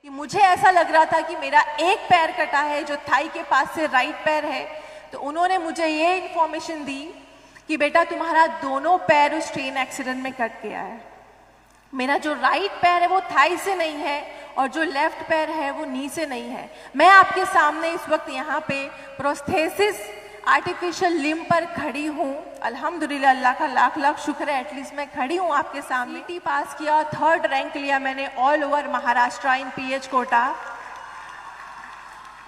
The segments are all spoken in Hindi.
कि मुझे ऐसा लग रहा था कि मेरा एक पैर कटा है जो थाई के पास से राइट पैर है। तो उन्होंने मुझे ये इन्फॉर्मेशन दी कि बेटा तुम्हारा दोनों पैर उस ट्रेन एक्सीडेंट में कट गया है। मेरा जो राइट पैर है वो थाई से नहीं है और जो लेफ्ट पैर है वो नी से नहीं है। मैं आपके सामने इस वक्त यहाँ पे प्रोस्थेसिस आर्टिफिशियल लिम्ब पर खड़ी हूँ। अल्हम्दुलिल्लाह, अल्लाह का लाख लाख शुक्र है, एटलीस्ट मैं खड़ी हूँ आपके सामने। CET पास किया, 3rd रैंक लिया मैंने ऑल ओवर महाराष्ट्र इन PH कोटा।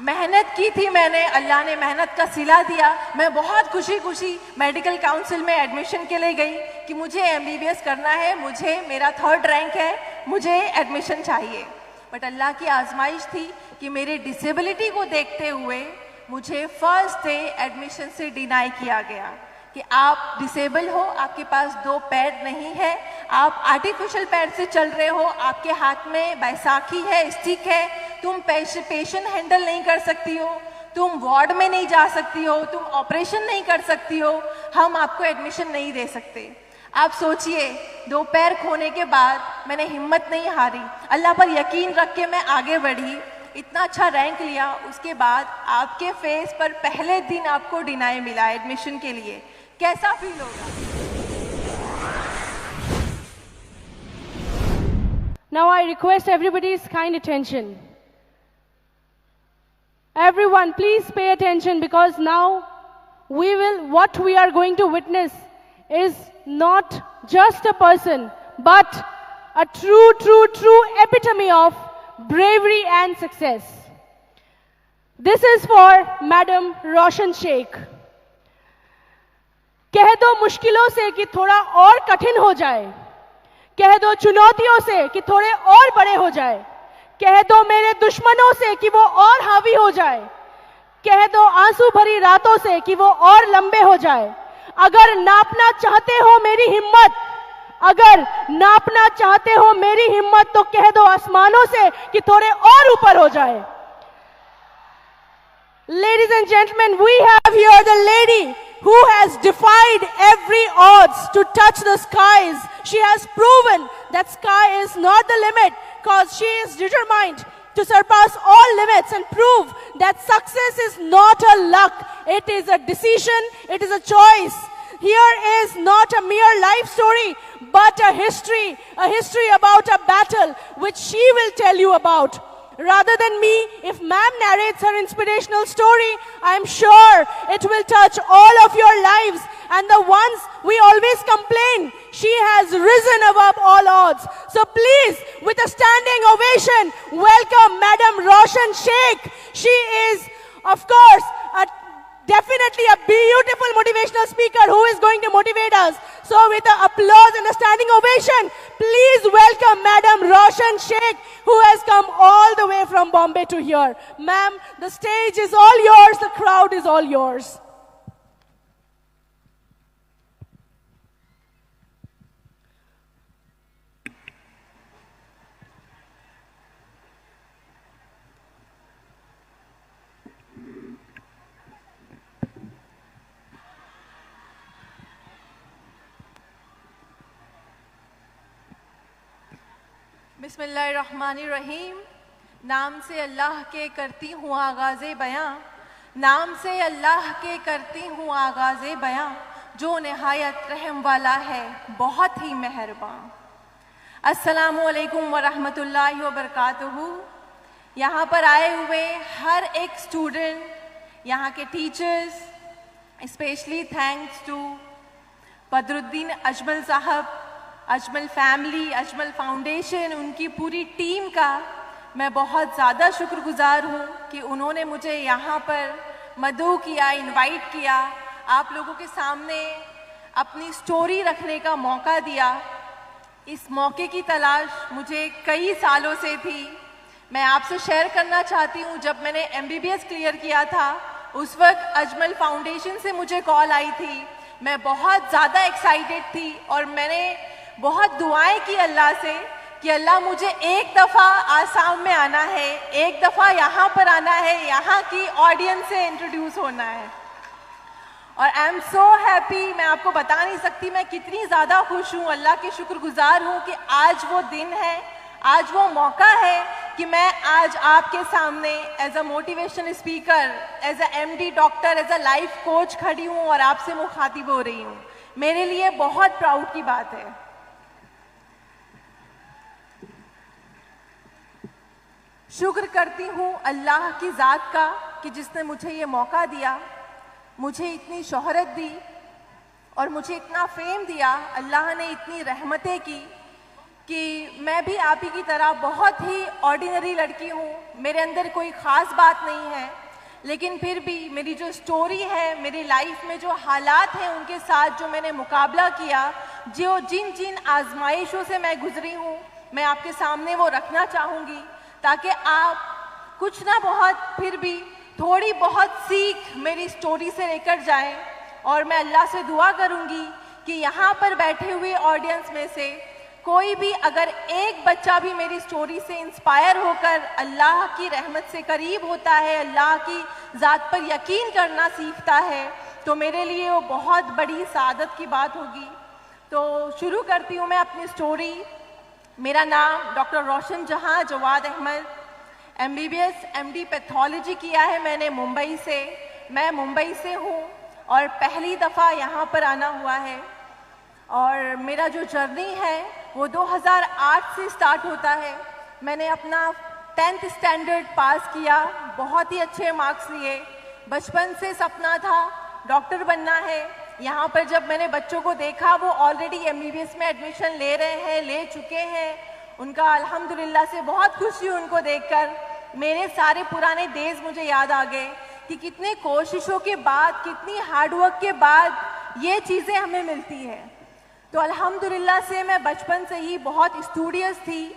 मेहनत की थी मैंने, अल्लाह ने मेहनत का सिला दिया। मैं बहुत खुशी खुशी मेडिकल काउंसिल में एडमिशन के लिए गई कि मुझे MBBS करना है, मुझे मेरा 3rd रैंक है, मुझे एडमिशन चाहिए। बट अल्लाह की आजमाइश थी कि मेरे डिसेबिलिटी को देखते हुए मुझे फर्स्ट डे एडमिशन से डिनाई किया गया कि आप डिसेबल हो, आपके पास 2 पैर नहीं है, आप आर्टिफिशियल पैर से चल रहे हो, आपके हाथ में बैसाखी है, स्टिक है, तुम पेशेंट हैंडल नहीं कर सकती हो, तुम वार्ड में नहीं जा सकती हो, तुम ऑपरेशन नहीं कर सकती हो, हम आपको एडमिशन नहीं दे सकते। आप सोचिए, 2 पैर खोने के बाद मैंने हिम्मत नहीं हारी, अल्लाह पर यकीन रख के मैं आगे बढ़ी, इतना अच्छा रैंक लिया। उसके बाद आपके फेस पर पहले दिन आपको डिनाई मिला एडमिशन के लिए, कैसा फील होगा? Now I request everybody's kind attention. Everyone, please pay attention, because now what we are going to witness is not just a person, but a true epitome of bravery and success. This is for Madam Roshan Sheikh. कह दो मुश्किलों से कि थोड़ा और कठिन हो जाए, कह दो चुनौतियों से कि थोड़े और बड़े हो जाए, कह दो मेरे दुश्मनों से कि वो और हावी हो जाए, कह दो आंसू भरी रातों से कि वो और लंबे हो जाए। अगर नापना चाहते हो मेरी हिम्मत, अगर नापना चाहते हो मेरी हिम्मत, तो कह दो आसमानों से कि थोड़े और ऊपर हो जाए। Ladies and gentlemen, we have here the lady who has defied every odds to touch the skies. She has proven that sky is not the limit, because she is determined to surpass all limits and prove that success is not a luck, it is a decision, it is a choice. Here is not a mere life story, but a history about a battle which she will tell you about. Rather than me, if ma'am narrates her inspirational story, I am sure it will touch all of your lives, and the ones we always complain, she has risen above all odds. So please, with a standing ovation, welcome Madam Roshan Sheikh. She is, of course, definitely a beautiful motivational speaker who is going to motivate us. So with an applause and a standing ovation, please welcome Madam Roshan Sheikh, who has come all the way from Bombay to here. Ma'am, the stage is all yours, the crowd is all yours. बिस्मिल्लाहिर्रहमानिर्रहीम। नाम से अल्लाह के करती हूँ आगाज़े बयां, नाम से अल्लाह के करती हूँ आगाज़े बयां, जो निहायत रहम वाला है बहुत ही मेहरबान। अस्सलामु अलैकुम व रहमतुल्लाहि व बरकातुहू। यहाँ पर आए हुए हर एक स्टूडेंट, यहाँ के teachers, specially thanks to Badruddin Ajmal साहब, अजमल फैमिली, अजमल फाउंडेशन, उनकी पूरी टीम का मैं बहुत ज़्यादा शुक्रगुजार हूँ कि उन्होंने मुझे यहाँ पर मदऊ किया, इनवाइट किया, आप लोगों के सामने अपनी स्टोरी रखने का मौका दिया। इस मौके की तलाश मुझे कई सालों से थी। मैं आपसे शेयर करना चाहती हूँ, जब मैंने MBBS क्लियर किया था उस वक्त अजमल फाउंडेशन से मुझे कॉल आई थी। मैं बहुत ज़्यादा एक्साइटेड थी और मैंने बहुत दुआएं की अल्लाह से कि अल्लाह मुझे एक दफ़ा आसाम में आना है, एक दफ़ा यहाँ पर आना है, यहाँ की ऑडियंस से इंट्रोड्यूस होना है। और आई एम सो हैप्पी, मैं आपको बता नहीं सकती मैं कितनी ज़्यादा खुश हूँ, अल्लाह के शुक्रगुजार हूँ कि आज वो दिन है, आज वो मौका है कि मैं आज आपके सामने as a motivation speaker, as a MD doctor, as a life coach खड़ी हूँ और आपसे मुखातिब हो रही हूँ। मेरे लिए बहुत प्राउड की बात है। शुक्र करती हूँ अल्लाह की ज़ात का कि जिसने मुझे ये मौका दिया, मुझे इतनी शोहरत दी और मुझे इतना फेम दिया। अल्लाह ने इतनी रहमतें की कि मैं भी आप ही की तरह बहुत ही ऑर्डिनरी लड़की हूँ। मेरे अंदर कोई ख़ास बात नहीं है, लेकिन फिर भी मेरी जो स्टोरी है, मेरी लाइफ में जो हालात हैं उनके साथ जो मैंने मुकाबला किया, जो जिन आजमाइशों से मैं गुजरी हूँ, मैं आपके सामने वो रखना चाहूँगी ताकि आप कुछ ना बहुत फिर भी थोड़ी बहुत सीख मेरी स्टोरी से लेकर जाएं। और मैं अल्लाह से दुआ करूंगी कि यहाँ पर बैठे हुए ऑडियंस में से कोई भी अगर एक बच्चा भी मेरी स्टोरी से इंस्पायर होकर अल्लाह की रहमत से करीब होता है, अल्लाह की ज़ात पर यकीन करना सीखता है, तो मेरे लिए वो बहुत बड़ी सादत की बात होगी। तो शुरू करती हूँ मैं अपनी स्टोरी। मेरा नाम doctor Roshan Jahan Jawad Ahmad, MBBS MD pathology किया है मैंने मुंबई से। मैं मुंबई से हूँ और पहली दफ़ा यहाँ पर आना हुआ है। और मेरा जो जर्नी है वो 2008 से स्टार्ट होता है। मैंने अपना 10th स्टैंडर्ड पास किया, बहुत ही अच्छे मार्क्स लिए। बचपन से सपना था डॉक्टर बनना है। यहाँ पर जब मैंने बच्चों को देखा, वो ऑलरेडी MBBS में एडमिशन ले रहे हैं, ले चुके हैं, उनका अल्हम्दुलिल्लाह से बहुत खुशी हुई उनको देखकर। मेरे सारे पुराने डेज मुझे याद आ गए कि कितने कोशिशों के बाद, कितनी हार्डवर्क के बाद ये चीज़ें हमें मिलती हैं। तो अल्हम्दुलिल्लाह से मैं बचपन से ही बहुत स्टूडियस थी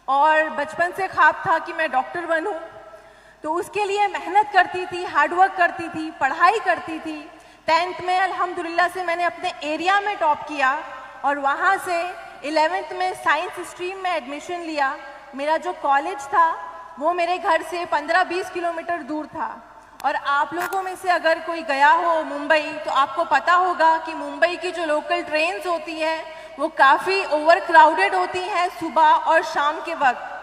और बचपन से ख्वाब था कि मैं डॉक्टर बनूं। तो उसके लिए मेहनत करती थी, हार्डवर्क करती थी, पढ़ाई करती थी। 10th में अल्हम्दुलिल्लाह से मैंने अपने एरिया में टॉप किया और वहाँ से 11th में साइंस स्ट्रीम में एडमिशन लिया। मेरा जो कॉलेज था वो मेरे घर से 15-20 किलोमीटर दूर था। और आप लोगों में से अगर कोई गया हो मुंबई तो आपको पता होगा कि मुंबई की जो लोकल ट्रेन्स होती हैं वो काफ़ी ओवर क्राउडेड होती हैं सुबह और शाम के वक्त।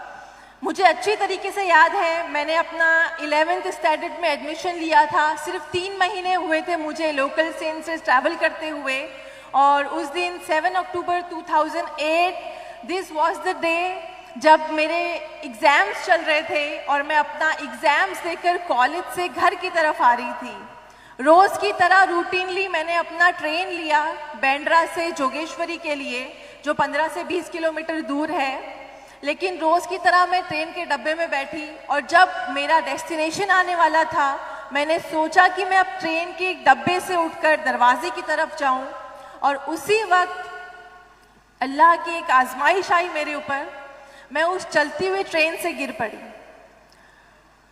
मुझे अच्छी तरीके से याद है, मैंने अपना 11th स्टैंडर्ड में एडमिशन लिया था। सिर्फ 3 महीने हुए थे मुझे लोकल ट्रेन से ट्रैवल करते हुए। और उस दिन 7 अक्टूबर 2008 दिस वाज द डे जब मेरे एग्ज़ाम्स चल रहे थे और मैं अपना एग्ज़ाम्स देकर कॉलेज से घर की तरफ आ रही थी। रोज़ की तरह रूटीनली मैंने अपना ट्रेन लिया बांद्रा से जोगेश्वरी के लिए, जो 15 से 20 किलोमीटर दूर है। लेकिन रोज़ की तरह मैं ट्रेन के डब्बे में बैठी और जब मेरा डेस्टिनेशन आने वाला था, मैंने सोचा कि मैं अब ट्रेन के एक डब्बे से उठकर दरवाजे की तरफ जाऊं। और उसी वक्त अल्लाह की एक आजमाइश आई मेरे ऊपर। मैं उस चलती हुई ट्रेन से गिर पड़ी।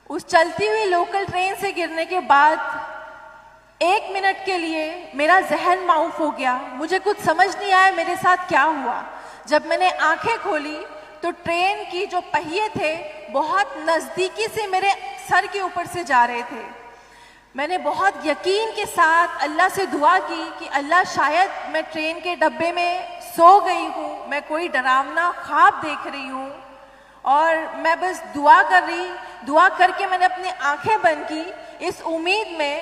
उस चलती हुई लोकल ट्रेन से गिरने के बाद 1 मिनट के लिए मेरा जहन माउफ हो गया। मुझे कुछ समझ नहीं आया मेरे साथ क्या हुआ। जब मैंने आंखें खोली तो ट्रेन की जो पहिए थे बहुत नज़दीकी से मेरे सर के ऊपर से जा रहे थे। मैंने बहुत यकीन के साथ अल्लाह से दुआ की कि अल्लाह शायद मैं ट्रेन के डब्बे में सो गई हूँ, मैं कोई डरावना ख्वाब देख रही हूँ। और मैं बस दुआ करके मैंने अपनी आंखें बंद की इस उम्मीद में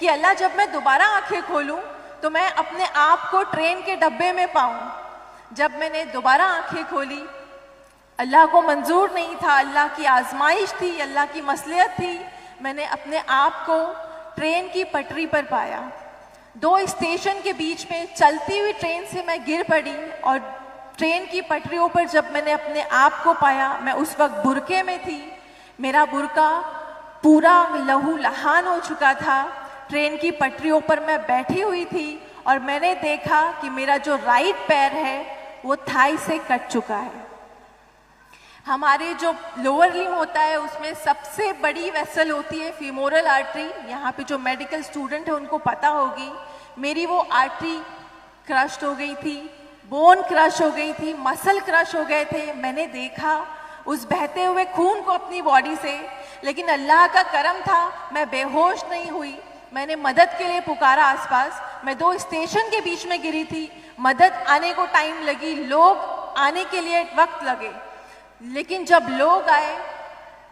कि अल्लाह जब मैं दोबारा आंखें खोलूँ तो मैं अपने आप को ट्रेन के डब्बे में पाऊँ। जब मैंने दोबारा आंखें खोली, अल्लाह को मंजूर नहीं था, अल्लाह की आजमाइश थी, अल्लाह की मसलियत थी, मैंने अपने आप को ट्रेन की पटरी पर पाया। 2 स्टेशन के बीच में चलती हुई ट्रेन से मैं गिर पड़ी और ट्रेन की पटरियों पर जब मैंने अपने आप को पाया, मैं उस वक्त बुरके में थी। मेरा बुरका पूरा लहू लहान हो चुका था। ट्रेन की पटरियों पर मैं बैठी हुई थी और मैंने देखा कि मेरा जो राइट पैर है वो थाई से कट चुका है। हमारे जो लोअर लिम्ब होता है उसमें सबसे बड़ी वेसल होती है फीमोरल आर्टरी। यहाँ पे जो मेडिकल स्टूडेंट है उनको पता होगी। मेरी वो आर्टरी क्रश हो गई थी, बोन क्रश हो गई थी, मसल क्रश हो गए थे। मैंने देखा उस बहते हुए खून को अपनी बॉडी से, लेकिन अल्लाह का करम था, मैं बेहोश नहीं हुई। मैंने मदद के लिए पुकारा आसपास। मैं 2 स्टेशन के बीच में गिरी थी, मदद आने को टाइम लगी, लोग आने के लिए वक्त लगे। लेकिन जब लोग आए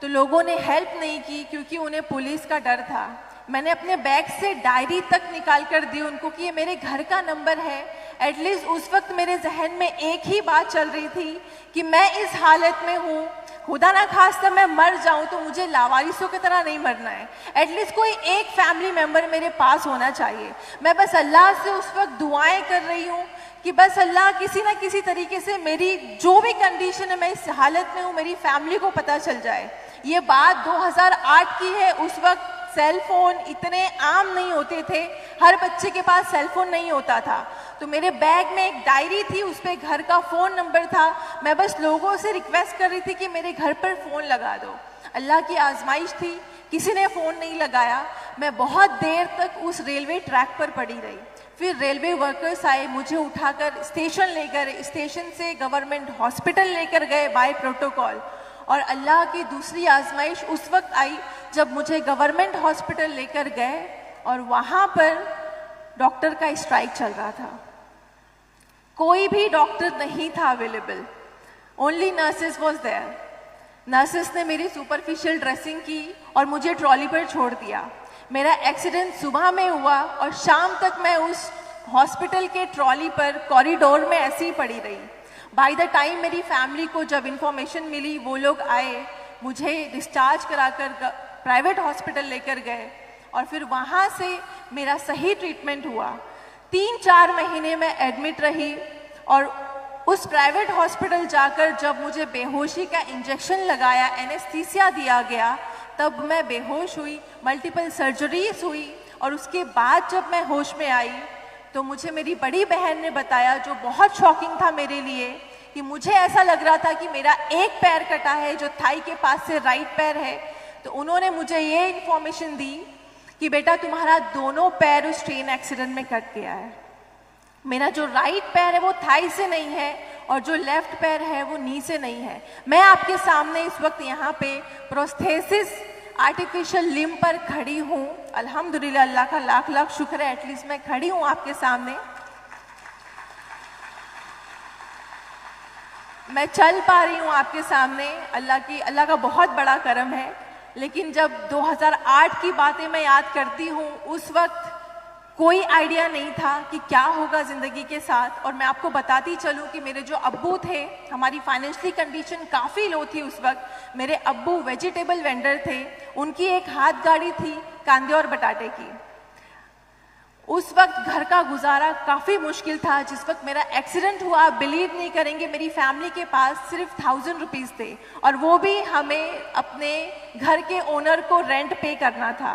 तो लोगों ने हेल्प नहीं की क्योंकि उन्हें पुलिस का डर था। मैंने अपने बैग से डायरी तक निकाल कर दी उनको कि ये मेरे घर का नंबर है। एटलीस्ट उस वक्त मेरे जहन में एक ही बात चल रही थी कि मैं इस हालत में हूँ, खुदा ना खास्ता मैं मर जाऊं तो मुझे लावारिसों की तरह नहीं मरना है। एटलीस्ट कोई एक फैमिली मेंबर मेरे पास होना चाहिए। मैं बस अल्लाह से उस वक्त दुआएं कर रही हूँ कि बस अल्लाह किसी ना किसी तरीके से मेरी जो भी कंडीशन है, मैं इस हालत में हूँ, मेरी फैमिली को पता चल जाए। ये बात 2008 की है। उस वक्त सेल फोन इतने आम नहीं होते थे, हर बच्चे के पास सेल फोन नहीं होता था। तो मेरे बैग में एक डायरी थी, उस पर घर का फ़ोन नंबर था। मैं बस लोगों से रिक्वेस्ट कर रही थी कि मेरे घर पर फ़ोन लगा दो। अल्लाह की आजमाइश थी, किसी ने फ़ोन नहीं लगाया। मैं बहुत देर तक उस रेलवे ट्रैक पर पड़ी रही। फिर रेलवे वर्कर्स आए, मुझे उठाकर स्टेशन लेकर, स्टेशन से गवर्नमेंट हॉस्पिटल लेकर गए बाय प्रोटोकॉल। और अल्लाह की दूसरी आजमाइश उस वक्त आई जब मुझे गवर्नमेंट हॉस्पिटल लेकर गए और वहाँ पर डॉक्टर का स्ट्राइक चल रहा था। कोई भी डॉक्टर नहीं था available, only nurses was there. Nurses ने मेरी सुपरफिशियल ड्रेसिंग की और मुझे ट्रॉली पर छोड़ दिया। मेरा एक्सीडेंट सुबह में हुआ और शाम तक मैं उस हॉस्पिटल के ट्रॉली पर कॉरिडोर में ऐसे ही पड़ी रही। बाय द टाइम मेरी फैमिली को जब इंफॉर्मेशन मिली, वो लोग आए, मुझे डिस्चार्ज कराकर प्राइवेट हॉस्पिटल लेकर गए और फिर वहाँ से मेरा सही ट्रीटमेंट हुआ। 3-4 महीने में एडमिट रही और उस प्राइवेट हॉस्पिटल जाकर जब मुझे बेहोशी का इंजेक्शन लगाया, एनेस्थीसिया दिया गया, तब मैं बेहोश हुई। मल्टीपल सर्जरीज हुई और उसके बाद जब मैं होश में आई तो मुझे मेरी बड़ी बहन ने बताया, जो बहुत शॉकिंग था मेरे लिए, कि मुझे ऐसा लग रहा था कि मेरा एक पैर कटा है जो थाई के पास से राइट पैर है। तो उन्होंने मुझे ये इन्फॉर्मेशन दी कि बेटा तुम्हारा दोनों पैर उस ट्रेन एक्सीडेंट में कट गया है। मेरा जो राइट पैर है वो थाई से नहीं है और जो लेफ्ट पैर है वो नी से नहीं है। मैं आपके सामने इस वक्त यहाँ पे प्रोस्थेसिस आर्टिफिशियल लिम्ब पर खड़ी हूँ। अल्हम्दुलिल्लाह, अल्लाह का लाख लाख शुक्र है, एटलीस्ट मैं खड़ी हूँ आपके सामने। मैं चल पा रही हूँ आपके सामने। अल्लाह का बहुत बड़ा करम है। लेकिन जब 2008 की बातें मैं याद करती हूँ, उस वक्त कोई आइडिया नहीं था कि क्या होगा ज़िंदगी के साथ। और मैं आपको बताती चलूँ कि मेरे जो अब्बू थे, हमारी फाइनेंशियली कंडीशन काफ़ी लो थी उस वक्त। मेरे अब्बू वेजिटेबल वेंडर थे, उनकी एक हाथ गाड़ी थी कांदे और बटाटे की। उस वक्त घर का गुजारा काफ़ी मुश्किल था। जिस वक्त मेरा एक्सीडेंट हुआ, आप बिलीव नहीं करेंगे, मेरी फैमिली के पास सिर्फ 1000 रुपीज़ थे और वो भी हमें अपने घर के ओनर को रेंट पे करना था।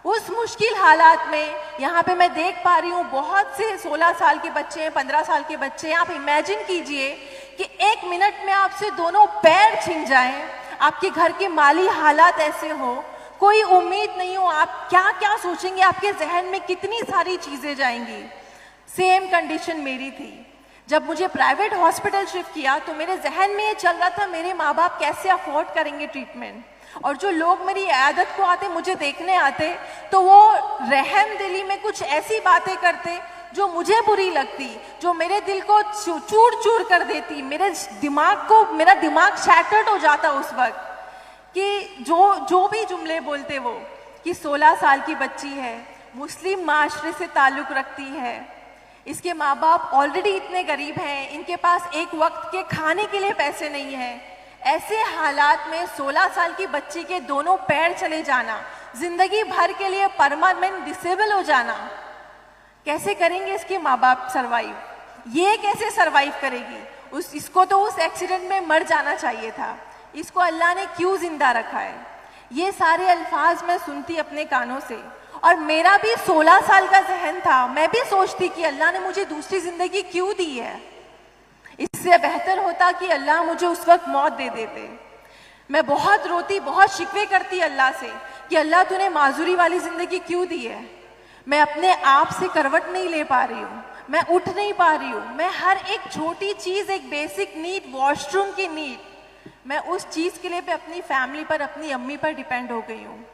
उस मुश्किल हालात में यहाँ पे मैं देख पा रही हूँ बहुत से 16 साल के बच्चे हैं, 15 साल के बच्चे हैं। आप इमेजिन कीजिए कि 1 मिनट में आपसे दोनों पैर छिन जाएं, आपके घर के माली हालात ऐसे हो, कोई उम्मीद नहीं हो, आप क्या क्या सोचेंगे, आपके जहन में कितनी सारी चीज़ें जाएंगी। सेम कंडीशन मेरी थी। जब मुझे प्राइवेट हॉस्पिटल शिफ्ट किया तो मेरे जहन में ये चल रहा था, मेरे माँ बाप कैसे अफोर्ड करेंगे ट्रीटमेंट। और जो लोग मेरी इयादत को आते, मुझे देखने आते, तो वो रहम दिली में कुछ ऐसी बातें करते जो मुझे बुरी लगती, जो मेरे दिल को चूर चूर कर देती। मेरा दिमाग शैटर्ड हो जाता उस वक्त कि जो भी जुमले बोलते वो, कि 16 साल की बच्ची है, मुस्लिम माशरे से ताल्लुक़ रखती है, इसके माँ बाप ऑलरेडी इतने गरीब हैं, इनके पास एक वक्त के खाने के लिए पैसे नहीं हैं। ऐसे हालात में 16 साल की बच्ची के दोनों पैर चले जाना, जिंदगी भर के लिए परमानेंट डिसेबल हो जाना, कैसे करेंगे इसके माँ बाप सरवाइव? ये कैसे सरवाइव करेगी? इसको तो उस एक्सीडेंट में मर जाना चाहिए था। इसको अल्लाह ने क्यों जिंदा रखा है? ये सारे अल्फाज मैं सुनती अपने कानों से और मेरा भी 16 साल का जहन था। मैं भी सोचती कि अल्लाह ने मुझे दूसरी जिंदगी क्यों दी है? इससे बेहतर होता कि अल्लाह मुझे उस वक्त मौत दे देते। मैं बहुत रोती, बहुत शिकवे करती अल्लाह से कि अल्लाह तूने माजूरी वाली जिंदगी क्यों दी है? मैं अपने आप से करवट नहीं ले पा रही हूँ, मैं उठ नहीं पा रही हूँ। मैं हर एक छोटी चीज़, एक बेसिक नीड, वॉशरूम की नीड, मैं उस चीज़ के लिए अपनी फैमिली पर, अपनी अम्मी पर डिपेंड हो गई हूँ।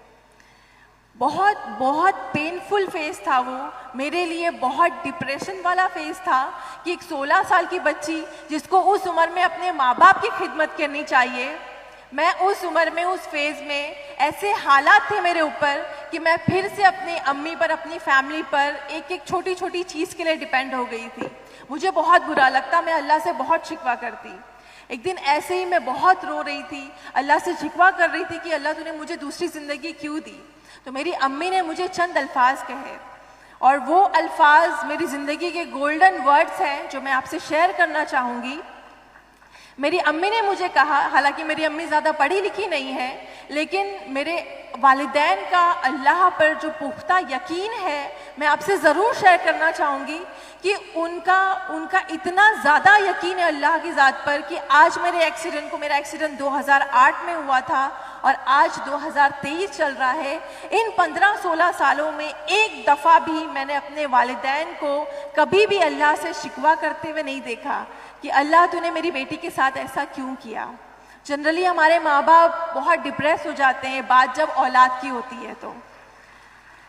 बहुत बहुत पेनफुल फेज था वो मेरे लिए, बहुत डिप्रेशन वाला फेज था कि एक 16 साल की बच्ची जिसको उस उम्र में अपने माँ बाप की खिदमत करनी चाहिए, मैं उस उम्र में उस फेज में ऐसे हालात थे मेरे ऊपर कि मैं फिर से अपनी अम्मी पर, अपनी फैमिली पर एक एक छोटी छोटी चीज़ के लिए डिपेंड हो गई थी। मुझे बहुत बुरा लगता, मैं अल्लाह से बहुत शिकवा करती। एक दिन ऐसे ही मैं बहुत रो रही थी, अल्लाह से शिकवा कर रही थी कि अल्लाह तूने मुझे दूसरी ज़िंदगी क्यों दी। तो मेरी अम्मी ने मुझे चंद अल्फाज कहे और वो अल्फाज मेरी ज़िंदगी के गोल्डन वर्ड्स हैं जो मैं आपसे शेयर करना चाहूँगी। मेरी अम्मी ने मुझे कहा, हालांकि मेरी अम्मी ज़्यादा पढ़ी लिखी नहीं है, लेकिन मेरे वालिदैन का अल्लाह पर जो पुख्ता यकीन है मैं आपसे ज़रूर शेयर करना चाहूँगी कि उनका इतना ज़्यादा यकीन है अल्लाह की ज़ात पर कि आज मेरा एक्सीडेंट 2008 में हुआ था और आज 2023 चल रहा है। इन 15-16 सालों में एक दफ़ा भी मैंने अपने वालिदैन को कभी भी अल्लाह से शिकवा करते हुए नहीं देखा कि अल्लाह तूने मेरी बेटी के साथ ऐसा क्यों किया। जनरली हमारे माँ बाप बहुत डिप्रेस हो जाते हैं बात जब औलाद की होती है तो,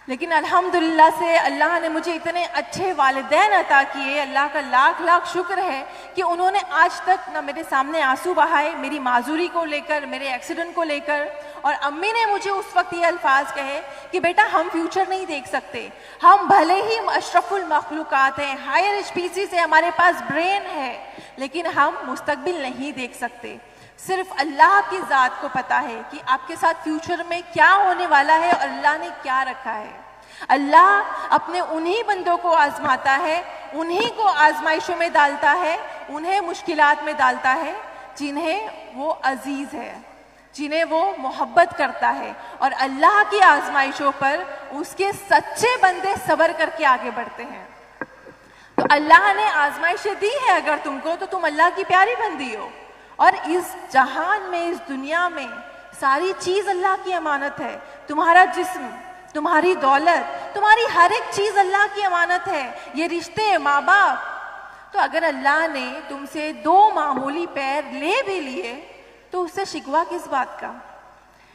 लेकिन अल्हम्दुलिल्लाह से अल्लाह ने मुझे इतने अच्छे वालिदैन अता किए, अल्लाह का लाख लाख शुक्र है कि उन्होंने आज तक ना मेरे सामने आंसू बहाए मेरी माजूरी को लेकर, मेरे एक्सीडेंट को लेकर। और अम्मी ने मुझे उस वक्त ये अल्फाज कहे कि बेटा हम फ्यूचर नहीं देख सकते, हम भले ही अशरफुल मखलूकात हैं, हायर स्पीसीज है, हमारे पास ब्रेन है, लेकिन हम मुस्तकबिल नहीं देख सकते। सिर्फ अल्लाह की ज़ात को पता है कि आपके साथ फ्यूचर में क्या होने वाला है और अल्लाह ने क्या रखा है। अल्लाह अपने उन्हीं बंदों को आजमाता है, उन्हीं को आजमाइशों में डालता है, उन्हें मुश्किलात में डालता है जिन्हें वो अजीज़ है, जिन्हें वो मोहब्बत करता है। और अल्लाह की आजमाइशों पर उसके सच्चे बंदे सब्र करके आगे बढ़ते हैं। तो अल्लाह ने आजमाइशें दी है अगर तुमको, तो तुम अल्लाह की प्यारी बंदी हो। और इस जहान में, इस दुनिया में सारी चीज़ अल्लाह की अमानत है। तुम्हारा जिस्म, तुम्हारी दौलत, तुम्हारी हर एक चीज़ अल्लाह की अमानत है। ये रिश्ते, माँ बाप, तो अगर अल्लाह ने तुमसे 2 मामूली पैर ले भी लिए तो उससे शिकवा किस बात का।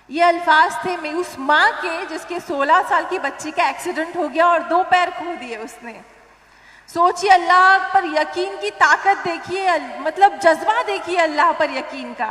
ये अल्फाज थे मैं उस माँ के जिसके 16 साल की बच्ची का एक्सीडेंट हो गया और 2 पैर खो दिए उसने। सोचिए, अल्लाह पर यकीन की ताकत देखिए, मतलब जज्बा देखिए अल्लाह पर यकीन का।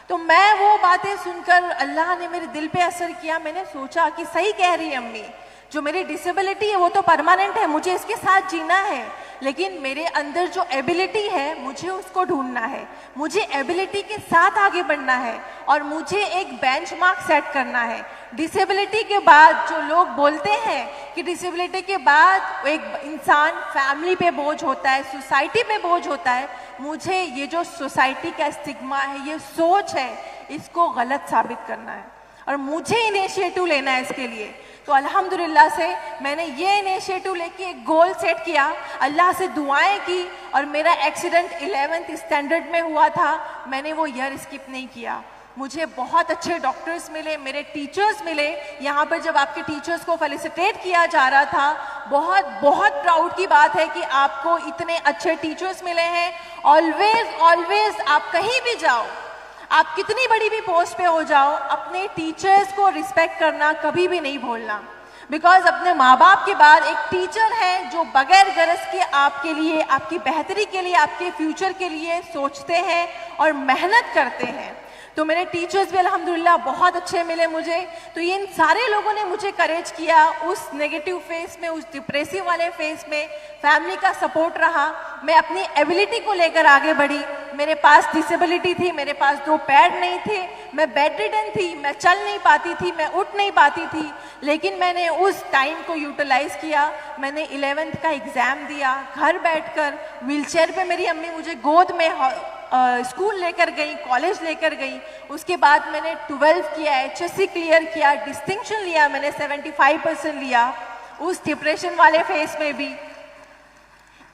तो मैं वो बातें सुनकर अल्लाह ने मेरे दिल पे असर किया। मैंने सोचा कि सही कह रही है अम्मी, जो मेरी डिसेबिलिटी है वो तो परमानेंट है, मुझे इसके साथ जीना है, लेकिन मेरे अंदर जो एबिलिटी है मुझे उसको ढूंढना है, मुझे एबिलिटी के साथ आगे बढ़ना है और मुझे एक बेंचमार्क सेट करना है। डिसेबिलिटी के बाद जो लोग बोलते हैं कि डिसेबिलिटी के बाद एक इंसान फैमिली पे बोझ होता है, सोसाइटी पे बोझ होता है, मुझे ये जो सोसाइटी का स्टिग्मा है, ये सोच है, इसको गलत साबित करना है और मुझे इनिशिएटिव लेना है इसके लिए। तो अल्हम्दुलिल्लाह से मैंने ये इनिशिएटिव लेके एक गोल सेट किया, अल्लाह से दुआएं की और मेरा एक्सीडेंट 11th स्टैंडर्ड में हुआ था। मैंने वो ईयर स्किप नहीं किया। मुझे बहुत अच्छे डॉक्टर्स मिले, मेरे टीचर्स मिले। यहाँ पर जब आपके टीचर्स को फेलिसिटेट किया जा रहा था, बहुत बहुत प्राउड की बात है कि आपको इतने अच्छे टीचर्स मिले हैं। ऑलवेज आप कहीं भी जाओ, आप कितनी बड़ी भी पोस्ट पे हो जाओ, अपने टीचर्स को रिस्पेक्ट करना कभी भी नहीं भूलना। बिकॉज अपने माँ बाप के बाद एक टीचर है जो बगैर गरज के आपके लिए, आपकी बेहतरी के लिए, आपके फ्यूचर के लिए सोचते हैं और मेहनत करते हैं। तो मेरे टीचर्स भी अल्हम्दुलिल्लाह बहुत अच्छे मिले मुझे। तो इन सारे लोगों ने मुझे करेज किया उस नेगेटिव फेस में, उस डिप्रेसिव वाले फेस में। फैमिली का सपोर्ट रहा, मैं अपनी एबिलिटी को लेकर आगे बढ़ी। मेरे पास डिसेबिलिटी थी, मेरे पास 2 पैर नहीं थे, मैं बेडरिडन थी, मैं चल नहीं पाती थी, मैं उठ नहीं पाती थी, लेकिन मैंने उस टाइम को यूटिलाइज किया। मैंने 11th का एग्ज़ाम दिया घर बैठकर, व्हीलचेयर पे मेरी अम्मी मुझे गोद में स्कूल लेकर गई, कॉलेज लेकर गई। उसके बाद मैंने 12th किया, HSC क्लियर किया, डिस्टिंक्शन लिया, मैंने 75% लिया। उस डिप्रेशन वाले फेस में भी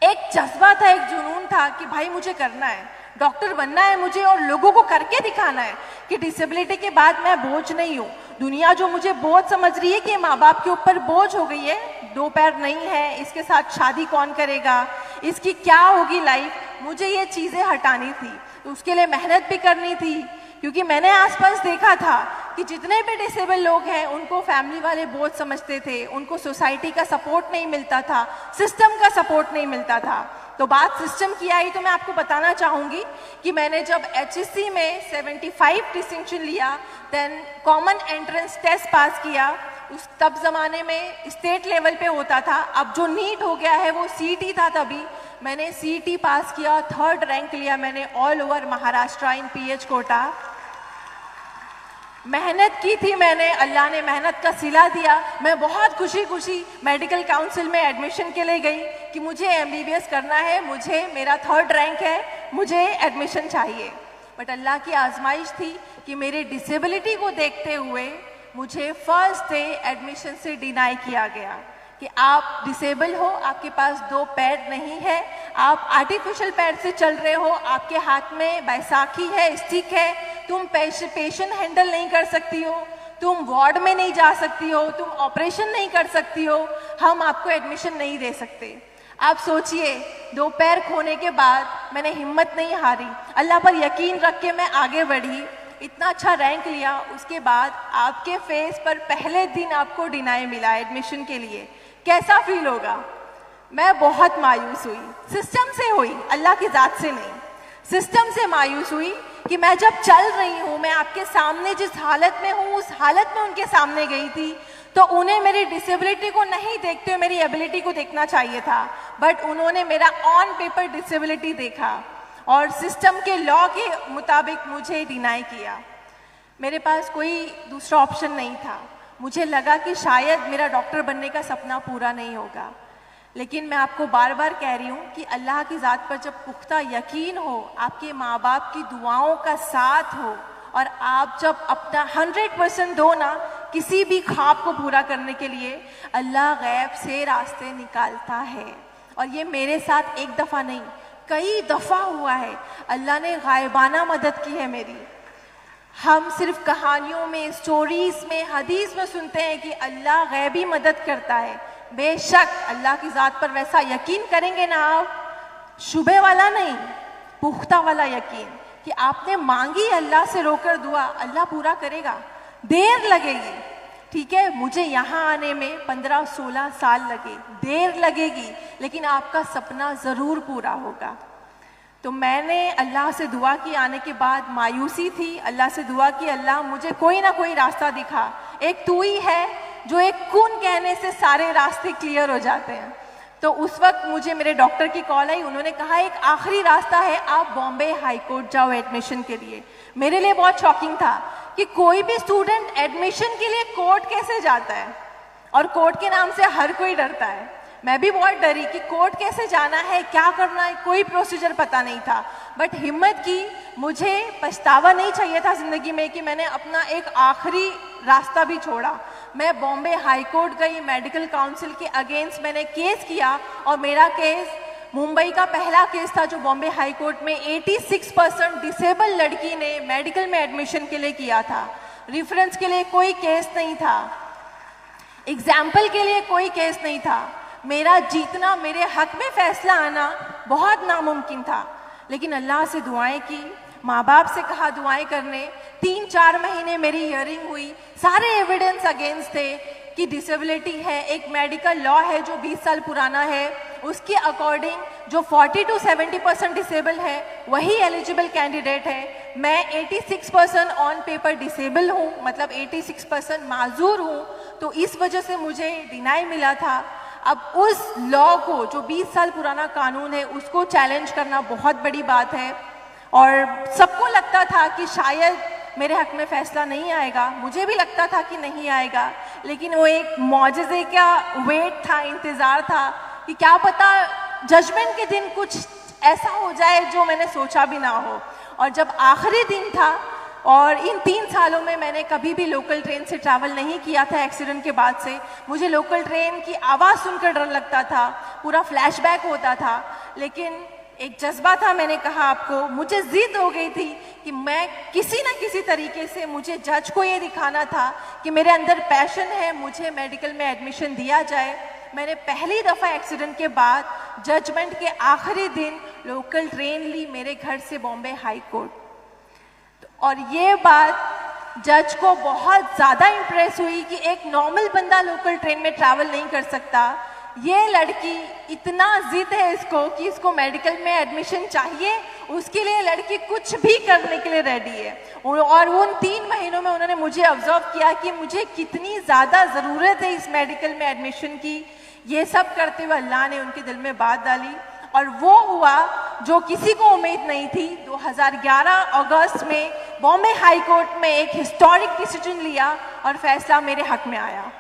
एक जज्बा था, एक जुनून था कि भाई मुझे करना है, डॉक्टर बनना है मुझे और लोगों को करके दिखाना है कि डिसेबिलिटी के बाद मैं बोझ नहीं हूँ। दुनिया जो मुझे बोझ समझ रही है कि माँ बाप के ऊपर बोझ हो गई है, 2 पैर नहीं है, इसके साथ शादी कौन करेगा, इसकी क्या होगी लाइफ, मुझे ये चीज़ें हटानी थी। तो उसके लिए मेहनत भी करनी थी, क्योंकि मैंने आसपास देखा था कि जितने भी डिसेबल लोग हैं उनको फैमिली वाले बोझ समझते थे, उनको सोसाइटी का सपोर्ट नहीं मिलता था, सिस्टम का सपोर्ट नहीं मिलता था। तो बात सिस्टम की आई तो मैं आपको बताना चाहूँगी कि मैंने जब HSC में 75 डिस्टिंक्शन लिया, then common entrance test pass किया, उस तब ज़माने में स्टेट लेवल पे होता था, अब जो नीट हो गया है वो CET था। तभी मैंने CET पास किया, 3rd रैंक लिया मैंने ऑल ओवर महाराष्ट्र इन PH कोटा। मेहनत की थी मैंने, अल्लाह ने मेहनत का सिला दिया। मैं बहुत खुशी खुशी मेडिकल काउंसिल में एडमिशन के लिए गई कि मुझे MBBS करना है, मुझे मेरा 3rd रैंक है, मुझे एडमिशन चाहिए। बट अल्लाह की आजमाइश थी कि मेरे डिसेबिलिटी को देखते हुए मुझे फर्स्ट डे एडमिशन से डिनाई किया गया कि आप डिसेबल हो, आपके पास 2 पैर नहीं है, आप आर्टिफिशियल पैर से चल रहे हो, आपके हाथ में बैसाखी है, स्टिक है, तुम पेशेंट हैंडल नहीं कर सकती हो, तुम वार्ड में नहीं जा सकती हो, तुम ऑपरेशन नहीं कर सकती हो, हम आपको एडमिशन नहीं दे सकते। आप सोचिए, 2 पैर खोने के बाद मैंने हिम्मत नहीं हारी, अल्लाह पर यकीन रख के मैं आगे बढ़ी, इतना अच्छा रैंक लिया। उसके बाद आपके फेस पर पहले दिन आपको डिनाई मिला एडमिशन के लिए, कैसा फील होगा? मैं बहुत मायूस हुई, सिस्टम से हुई, अल्लाह की ज़ात से नहीं, सिस्टम से मायूस हुई कि मैं जब चल रही हूँ, मैं आपके सामने जिस हालत में हूँ उस हालत में उनके सामने गई थी, तो उन्हें मेरी डिसेबिलिटी को नहीं देखते हुए मेरी एबिलिटी को देखना चाहिए था, बट उन्होंने मेरा ऑन पेपर डिसेबिलिटी देखा और सिस्टम के लॉ के मुताबिक मुझे डिनाई किया। मेरे पास कोई दूसरा ऑप्शन नहीं था। मुझे लगा कि शायद मेरा डॉक्टर बनने का सपना पूरा नहीं होगा, लेकिन मैं आपको बार बार कह रही हूँ कि अल्लाह की ज़ात पर जब पुख्ता यकीन हो, आपके माँ बाप की दुआओं का साथ हो और आप जब अपना 100% दो ना किसी भी ख्वाब को पूरा करने के लिए, अल्लाह गैब से रास्ते निकालता है। और ये मेरे साथ एक दफ़ा नहीं, कई दफ़ा हुआ है। अल्लाह ने गायबाना मदद की है मेरी। हम सिर्फ कहानियों में, स्टोरीज में, हदीस में सुनते हैं कि अल्लाह गैबी मदद करता है। बेशक अल्लाह की ज़ात पर वैसा यकीन करेंगे ना आप, शुबे वाला नहीं, पुख्ता वाला यकीन कि आपने मांगी अल्लाह से रोकर दुआ, अल्लाह पूरा करेगा। देर लगेगी, ठीक है, मुझे यहाँ आने में 15-16 साल लगे, देर लगेगी, लेकिन आपका सपना ज़रूर पूरा होगा। तो मैंने अल्लाह से दुआ की, आने के बाद मायूसी थी, अल्लाह से दुआ की, अल्लाह मुझे कोई ना कोई रास्ता दिखा। एक तू ही है जो एक कून कहने से सारे रास्ते क्लियर हो जाते हैं। तो उस वक्त मुझे मेरे डॉक्टर की कॉल आई, उन्होंने कहा एक आखिरी रास्ता है, आप बॉम्बे हाई कोर्ट जाओ एडमिशन के लिए। मेरे लिए बहुत शॉकिंग था कि कोई भी स्टूडेंट एडमिशन के लिए कोर्ट कैसे जाता है, और कोर्ट के नाम से हर कोई डरता है। मैं भी बहुत डरी कि कोर्ट कैसे जाना है, क्या करना है, कोई प्रोसीजर पता नहीं था। बट हिम्मत की, मुझे पछतावा नहीं चाहिए था ज़िंदगी में कि मैंने अपना एक आखिरी रास्ता भी छोड़ा। मैं बॉम्बे हाई कोर्ट गई, मेडिकल काउंसिल के अगेंस्ट मैंने केस किया, और मेरा केस मुंबई का पहला केस था जो बॉम्बे हाई कोर्ट में 86% डिसेबल लड़की ने मेडिकल में एडमिशन के लिए किया था। रेफरेंस के लिए कोई केस नहीं था, एग्जाम्पल के लिए कोई केस नहीं था। मेरा जीतना, मेरे हक में फैसला आना बहुत नामुमकिन था, लेकिन अल्लाह से दुआएं की, माँ बाप से कहा दुआएं करने। 3-4 महीने मेरी हियरिंग हुई, सारे एविडेंस अगेंस्ट थे कि डिसेबिलिटी है, एक मेडिकल लॉ है जो 20 साल पुराना है, उसके अकॉर्डिंग जो 40 to 70% डिसेबल है वही एलिजिबल कैंडिडेट है। मैं 86% ऑन पेपर डिसेबल हूँ, मतलब 86% माजूर हूँ, तो इस वजह से मुझे डिनाई मिला था। अब उस लॉ को, जो 20 साल पुराना कानून है, उसको चैलेंज करना बहुत बड़ी बात है। और सबको लगता था कि शायद मेरे हक में फैसला नहीं आएगा, मुझे भी लगता था कि नहीं आएगा, लेकिन वो एक मौजज़े का वेट था, इंतज़ार था कि क्या पता जजमेंट के दिन कुछ ऐसा हो जाए जो मैंने सोचा भी ना हो। और जब आखिरी दिन था, और इन 3 सालों में मैंने कभी भी लोकल ट्रेन से ट्रैवल नहीं किया था एक्सीडेंट के बाद से, मुझे लोकल ट्रेन की आवाज़ सुनकर डर लगता था, पूरा फ्लैशबैक होता था। लेकिन एक जज्बा था, मैंने कहा आपको, मुझे जिद हो गई थी कि मैं किसी ना किसी तरीके से, मुझे जज को ये दिखाना था कि मेरे अंदर पैशन है, मुझे मेडिकल में एडमिशन दिया जाए। मैंने पहली दफ़ा एक्सीडेंट के बाद जजमेंट के आखिरी दिन लोकल ट्रेन ली मेरे घर से बॉम्बे हाई कोर्ट। और ये बात जज को बहुत ज़्यादा इम्प्रेस हुई कि एक नॉर्मल बंदा लोकल ट्रेन में ट्रैवल नहीं कर सकता, ये लड़की इतना जिद है इसको कि इसको मेडिकल में एडमिशन चाहिए, उसके लिए लड़की कुछ भी करने के लिए रेडी है। और उन 3 महीनों में उन्होंने मुझे ऑब्जर्व किया कि मुझे कितनी ज़्यादा ज़रूरत है इस मेडिकल में एडमिशन की। ये सब करते हुए अल्लाह ने उनके दिल में बात डाली और वो हुआ जो किसी को उम्मीद नहीं थी। 2011 अगस्त में बॉम्बे हाई कोर्ट में एक हिस्टोरिक डिसीजन लिया और फैसला मेरे हक में आया।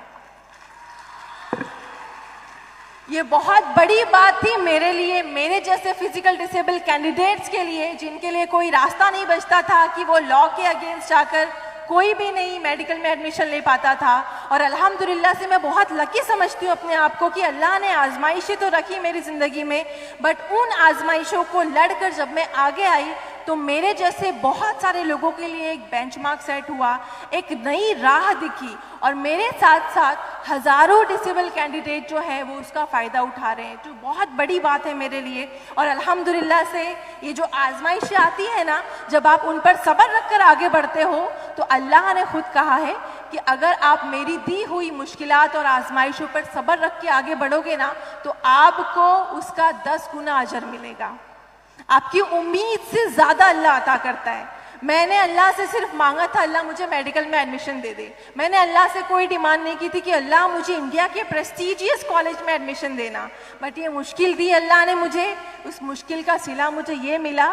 ये बहुत बड़ी बात थी मेरे लिए, मेरे जैसे फिजिकल डिसेबल कैंडिडेट्स के लिए, जिनके लिए कोई रास्ता नहीं बचता था कि वो लॉ के अगेंस्ट जाकर कोई भी नहीं मेडिकल में एडमिशन ले पाता था। और अल्हम्दुलिल्लाह से मैं बहुत लकी समझती हूँ अपने आप को कि अल्लाह ने आजमाइशें तो रखी मेरी ज़िंदगी में, बट उन आजमाइशों को लड़कर जब मैं आगे आई तो मेरे जैसे बहुत सारे लोगों के लिए एक बेंचमार्क सेट हुआ, एक नई राह दिखी और मेरे साथ साथ हज़ारों डिसेबल कैंडिडेट जो है वो उसका फ़ायदा उठा रहे हैं, जो बहुत बड़ी बात है मेरे लिए। और अल्हम्दुलिल्लाह से ये जो आजमाइशें आती है ना, जब आप उन पर सब्र रखकर आगे बढ़ते हो तो अल्लाह ने खुद कहा है कि अगर आप मेरी दी हुई मुश्किलात और आजमाइशों पर सब्र रख के आगे बढ़ोगे ना तो आपको उसका 10 गुना अजर मिलेगा। आपकी उम्मीद से ज़्यादा अल्लाह अता करता है। मैंने अल्लाह से सिर्फ मांगा था अल्लाह मुझे मेडिकल में एडमिशन दे दे। मैंने अल्लाह से कोई डिमांड नहीं की थी कि अल्लाह मुझे इंडिया के प्रेस्टीजियस कॉलेज में एडमिशन देना, बट ये मुश्किल दी अल्लाह ने मुझे। उस मुश्किल का सिला मुझे ये मिला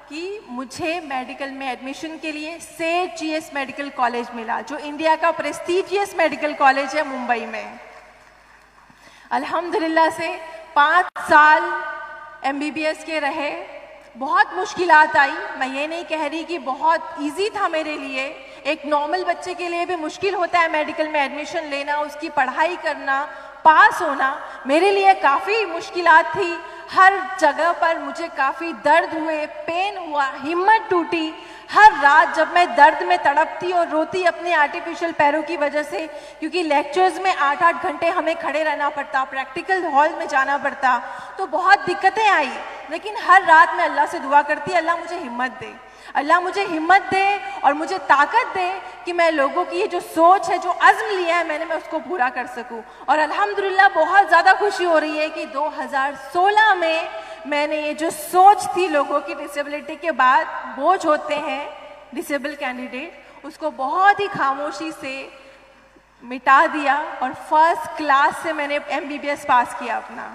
कि मुझे मेडिकल में एडमिशन के लिए सेठ जीएस मेडिकल कॉलेज मिला, जो इंडिया का प्रेस्टीजियस मेडिकल कॉलेज है मुंबई में। अल्हम्दुलिल्लाह से 5 साल MBBS के रहे, बहुत मुश्किलात आई। मैं ये नहीं कह रही कि बहुत इजी था मेरे लिए, एक नॉर्मल बच्चे के लिए भी मुश्किल होता है मेडिकल में एडमिशन लेना, उसकी पढ़ाई करना, पास होना। मेरे लिए काफ़ी मुश्किलात थी, हर जगह पर मुझे काफ़ी दर्द हुए, पेन हुआ, हिम्मत टूटी। हर रात जब मैं दर्द में तड़पती और रोती अपने आर्टिफिशियल पैरों की वजह से, क्योंकि लेक्चर्स में 8-8 घंटे हमें खड़े रहना पड़ता, प्रैक्टिकल हॉल में जाना पड़ता, तो बहुत दिक्कतें आई। लेकिन हर रात मैं अल्लाह से दुआ करती, अल्लाह मुझे हिम्मत दे, अल्लाह मुझे हिम्मत दे और मुझे ताकत दे कि मैं लोगों की ये जो सोच है, जो अज़्म लिया है मैंने, मैं उसको पूरा कर सकूं। और अल्हम्दुलिल्लाह बहुत ज़्यादा खुशी हो रही है कि 2016 में मैंने ये जो सोच थी लोगों की डिसेबिलिटी के बाद बोझ होते हैं डिसेबल कैंडिडेट, उसको बहुत ही खामोशी से मिटा दिया और फर्स्ट क्लास से मैंने MBBS पास किया अपना।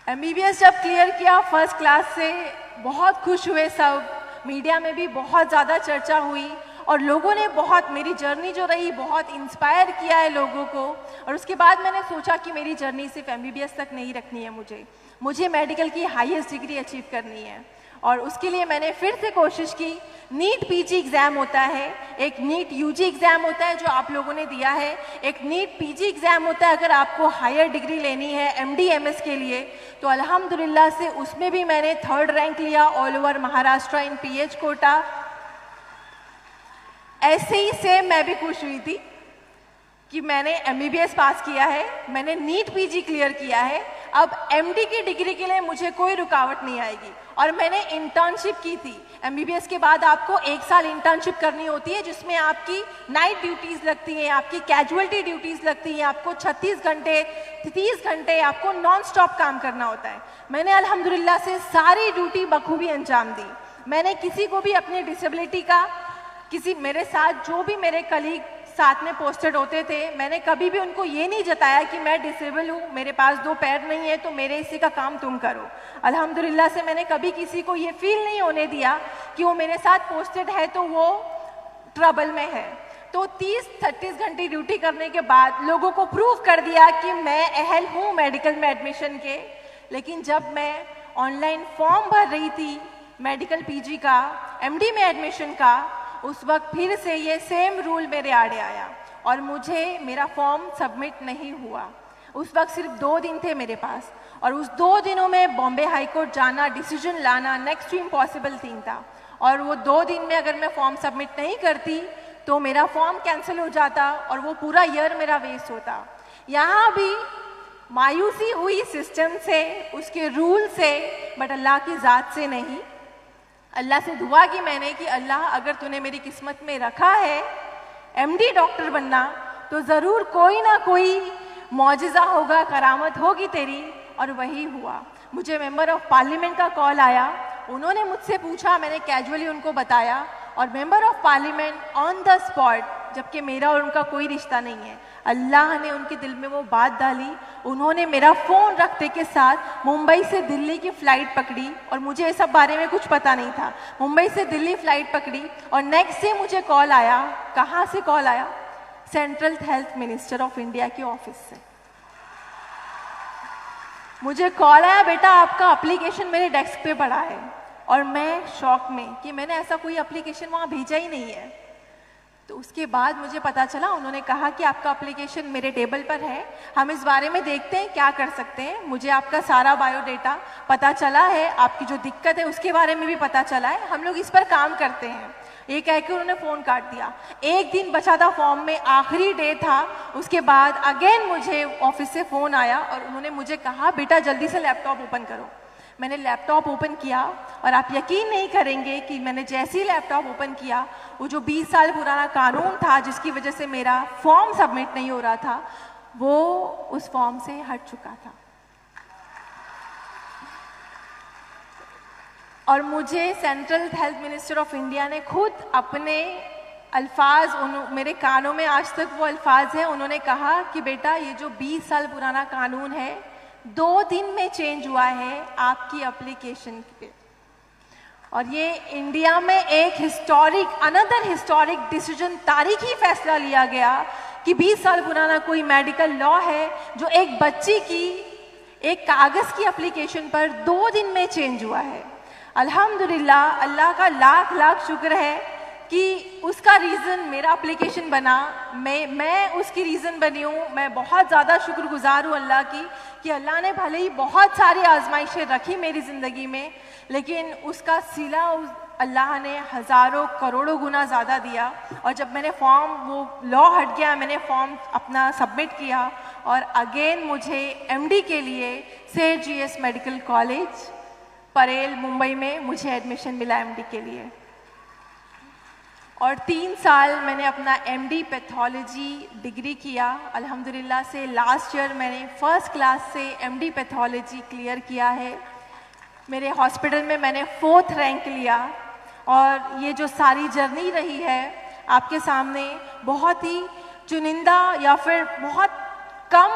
MBBS जब क्लियर किया फर्स्ट क्लास से, बहुत खुश हुए सब, मीडिया में भी बहुत ज़्यादा चर्चा हुई और लोगों ने बहुत, मेरी जर्नी जो रही बहुत इंस्पायर किया है लोगों को। और उसके बाद मैंने सोचा कि मेरी जर्नी सिर्फ MBBS तक नहीं रखनी है, मुझे मेडिकल की हाईएस्ट डिग्री अचीव करनी है। और उसके लिए मैंने फिर से कोशिश की। नीट PG एग्ज़ाम होता है, एक नीट UG एग्ज़ाम होता है जो आप लोगों ने दिया है, एक नीट PG एग्ज़ाम होता है अगर आपको हायर डिग्री लेनी है MD MS के लिए। तो अल्हम्दुलिल्लाह से उसमें भी मैंने 3rd रैंक लिया ऑल ओवर महाराष्ट्र इन PH कोटा। ऐसे ही सेम मैं भी खुश हुई थी कि मैंने MBBS पास किया है, मैंने नीट PG क्लियर किया है, अब MD की डिग्री के लिए मुझे कोई रुकावट नहीं आएगी। और मैंने इंटर्नशिप की थी। MBBS के बाद आपको 1 साल इंटर्नशिप करनी होती है जिसमें आपकी नाइट ड्यूटीज़ लगती हैं, आपकी कैजुअल्टी ड्यूटीज़ लगती हैं, आपको 36 घंटे 30 घंटे आपको नॉन स्टॉप काम करना होता है। मैंने अल्हम्दुलिल्लाह से सारी ड्यूटी बखूबी अंजाम दी। मैंने किसी को भी अपनी डिसेबिलिटी का, किसी मेरे साथ जो भी मेरे कलीग साथ में पोस्टेड होते थे, मैंने कभी भी उनको ये नहीं जताया कि मैं डिसेबल हूँ, मेरे पास 2 पैर नहीं है तो मेरे हिस्से का काम तुम करो। अल्हम्दुलिल्लाह से मैंने कभी किसी को ये फील नहीं होने दिया कि वो मेरे साथ पोस्टेड है तो वो ट्रबल में है। तो 30-36 घंटे ड्यूटी करने के बाद लोगों को प्रूव कर दिया कि मैं अहल हूँ मेडिकल में एडमिशन के। लेकिन जब मैं ऑनलाइन फॉर्म भर रही थी मेडिकल PG का, MD में एडमिशन का, उस वक्त फिर से ये सेम रूल मेरे आड़े आया और मुझे मेरा फॉर्म सबमिट नहीं हुआ। उस वक्त सिर्फ 2 दिन थे मेरे पास और उस 2 दिनों में बॉम्बे हाई कोर्ट जाना, डिसीजन लाना नेक्स्ट टू इम्पॉसिबल थिंग था। और वो 2 दिन में अगर मैं फॉर्म सबमिट नहीं करती तो मेरा फॉर्म कैंसिल हो जाता और वो पूरा ईयर मेरा वेस्ट होता। यहाँ भी मायूसी हुई सिस्टम से, उसके रूल से, बट अल्लाह की ज़ात से नहीं। अल्लाह से दुआ की मैंने कि अल्लाह अगर तूने मेरी किस्मत में रखा है एमडी डॉक्टर बनना तो ज़रूर कोई ना कोई मौजिज़ा होगा, करामत होगी तेरी। और वही हुआ। मुझे मेंबर ऑफ पार्लियामेंट का कॉल आया, उन्होंने मुझसे पूछा, मैंने कैजुअली उनको बताया, और member of parliament on the spot, जबकि मेरा और उनका कोई रिश्ता नहीं है, अल्लाह ने उनके दिल में वो बात डाली। उन्होंने मेरा फ़ोन रखते के साथ मुंबई से दिल्ली की फ़्लाइट पकड़ी, और मुझे इस सब बारे में कुछ पता नहीं था। मुंबई से दिल्ली फ़्लाइट पकड़ी और नेक्स्ट डे मुझे कॉल आया। कहाँ से कॉल आया? Central health minister of India के ऑफिस से मुझे कॉल आया, बेटा आपका एप्लीकेशन मेरे डेस्क पे पड़ा है। और मैं शॉक में कि मैंने ऐसा कोई एप्लीकेशन वहाँ भेजा ही नहीं है। तो उसके बाद मुझे पता चला, उन्होंने कहा कि आपका एप्लीकेशन मेरे टेबल पर है, हम इस बारे में देखते हैं क्या कर सकते हैं। मुझे आपका सारा बायोडेटा पता चला है, आपकी जो दिक्कत है उसके बारे में भी पता चला है, हम लोग इस पर काम करते हैं। ये कह के उन्होंने फ़ोन काट दिया। एक दिन बचा था फॉर्म में, आखिरी डे था। उसके बाद अगेन मुझे ऑफिस से फ़ोन आया और उन्होंने मुझे कहा, बेटा जल्दी से लैपटॉप ओपन करो। मैंने लैपटॉप ओपन किया और आप यकीन नहीं करेंगे कि मैंने जैसे ही लैपटॉप ओपन किया, वो जो 20 साल पुराना कानून था जिसकी वजह से मेरा फॉर्म सबमिट नहीं हो रहा था, वो उस फॉर्म से हट चुका था। और मुझे central health minister of India ने खुद अपने अल्फाज, मेरे कानों में आज तक वो अल्फाज हैं, उन्होंने कहा कि बेटा ये जो 20 साल पुराना कानून है 2 दिन में चेंज हुआ है आपकी एप्लीकेशन पे। और ये इंडिया में एक अनदर हिस्टोरिक डिसीजन, तारीखी फैसला लिया गया कि 20 साल पुराना कोई मेडिकल लॉ है जो एक बच्ची की एक कागज़ की एप्लीकेशन पर 2 दिन में चेंज हुआ है। अल्हम्दुलिल्लाह, अल्लाह का लाख लाख शुक्र है कि उसका रीज़न मेरा एप्लीकेशन बना, मैं उसकी रीज़न बनी हूँ। मैं बहुत ज़्यादा शुक्रगुजार हूँ अल्लाह की कि अल्लाह ने भले ही बहुत सारी आजमाइशें रखी मेरी ज़िंदगी में, लेकिन उसका सिला अल्लाह ने हज़ारों करोड़ों गुना ज़्यादा दिया। और जब मैंने फॉर्म, वो लॉ हट गया, मैंने फॉर्म अपना सबमिट किया और अगेन मुझे एमडी के लिए सेठ GS medical college Parel Mumbai में मुझे एडमिशन मिला एमडी के लिए। और 3 साल मैंने अपना एमडी पैथोलॉजी डिग्री किया। अल्हम्दुलिल्लाह से लास्ट ईयर मैंने फर्स्ट क्लास से एमडी पैथोलॉजी क्लियर किया है। मेरे हॉस्पिटल में मैंने 4th रैंक लिया। और ये जो सारी जर्नी रही है आपके सामने, बहुत ही चुनिंदा या फिर बहुत कम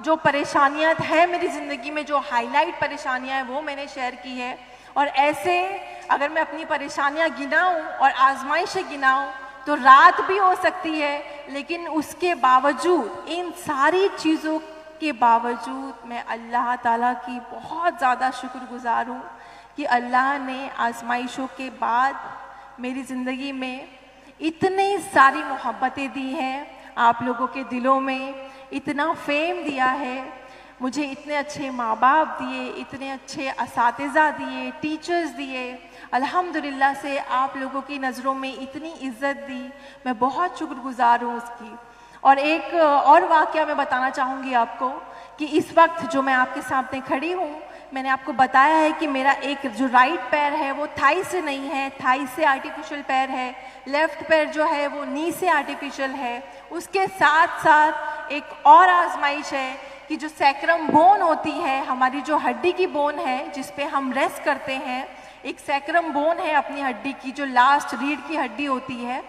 जो परेशानियां हैं मेरी ज़िंदगी में, जो हाईलाइट परेशानियां हैं वो मैंने शेयर की है। और ऐसे अगर मैं अपनी परेशानियां गिनाऊं और आजमाइशें गिनाऊं तो रात भी हो सकती है, लेकिन उसके बावजूद, इन सारी चीज़ों के बावजूद मैं अल्लाह ताला की बहुत ज़्यादा शुक्रगुजार हूँ कि अल्लाह ने आजमाइशों के बाद मेरी ज़िंदगी में इतनी सारी मोहब्बतें दी हैं, आप लोगों के दिलों में इतना फेम दिया है, मुझे इतने अच्छे माँ बाप दिए, इतने अच्छे असातिज़ा दिए, टीचर्स दिए। अल्हम्दुलिल्लाह से आप लोगों की नज़रों में इतनी इज़्ज़त दी, मैं बहुत शुक्रगुजार हूँ उसकी। और एक और वाक़या मैं बताना चाहूँगी आपको कि इस वक्त जो मैं आपके सामने खड़ी हूँ, मैंने आपको बताया है कि मेरा एक जो राइट पैर है वो थाई से नहीं है, थाई से आर्टिफिशियल पैर है। लेफ़्ट पैर जो है वो नी से आर्टिफिशियल है। उसके साथ साथ एक और आजमाइश है कि जो सैक्रम बोन होती है, हमारी जो हड्डी की बोन है जिस पे हम रेस्ट करते हैं, एक सैक्रम बोन है अपनी हड्डी की, जो लास्ट रीढ़ की हड्डी होती है,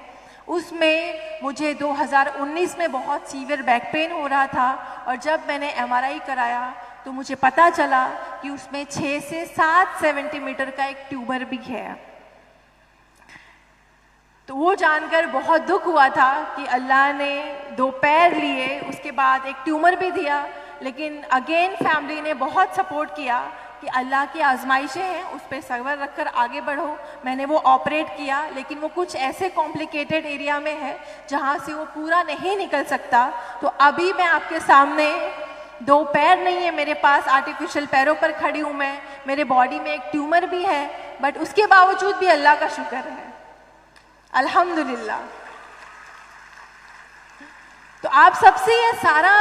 उसमें मुझे 2019 में बहुत सीवियर बैक पेन हो रहा था। और जब मैंने MRI कराया तो मुझे पता चला कि उसमें 6 से 7 सेंटीमीटर का एक ट्यूमर भी है। तो वो जानकर बहुत दुख हुआ था कि अल्लाह ने 2 पैर लिए, उसके बाद एक ट्यूमर भी दिया। लेकिन अगेन फैमिली ने बहुत सपोर्ट किया कि अल्लाह की आजमाइशें हैं, उस पर सब्र रखकर आगे बढ़ो। मैंने वो ऑपरेट किया, लेकिन वो कुछ ऐसे कॉम्प्लिकेटेड एरिया में है जहाँ से वो पूरा नहीं निकल सकता। तो अभी मैं आपके सामने 2 पैर नहीं है मेरे पास, आर्टिफिशियल पैरों पर खड़ी हूँ मैं। मेरे बॉडी में एक ट्यूमर भी है, बट उसके बावजूद भी अल्लाह का शुक्र है, अल्हम्दुलिल्लाह। तो आप सबसे ये सारा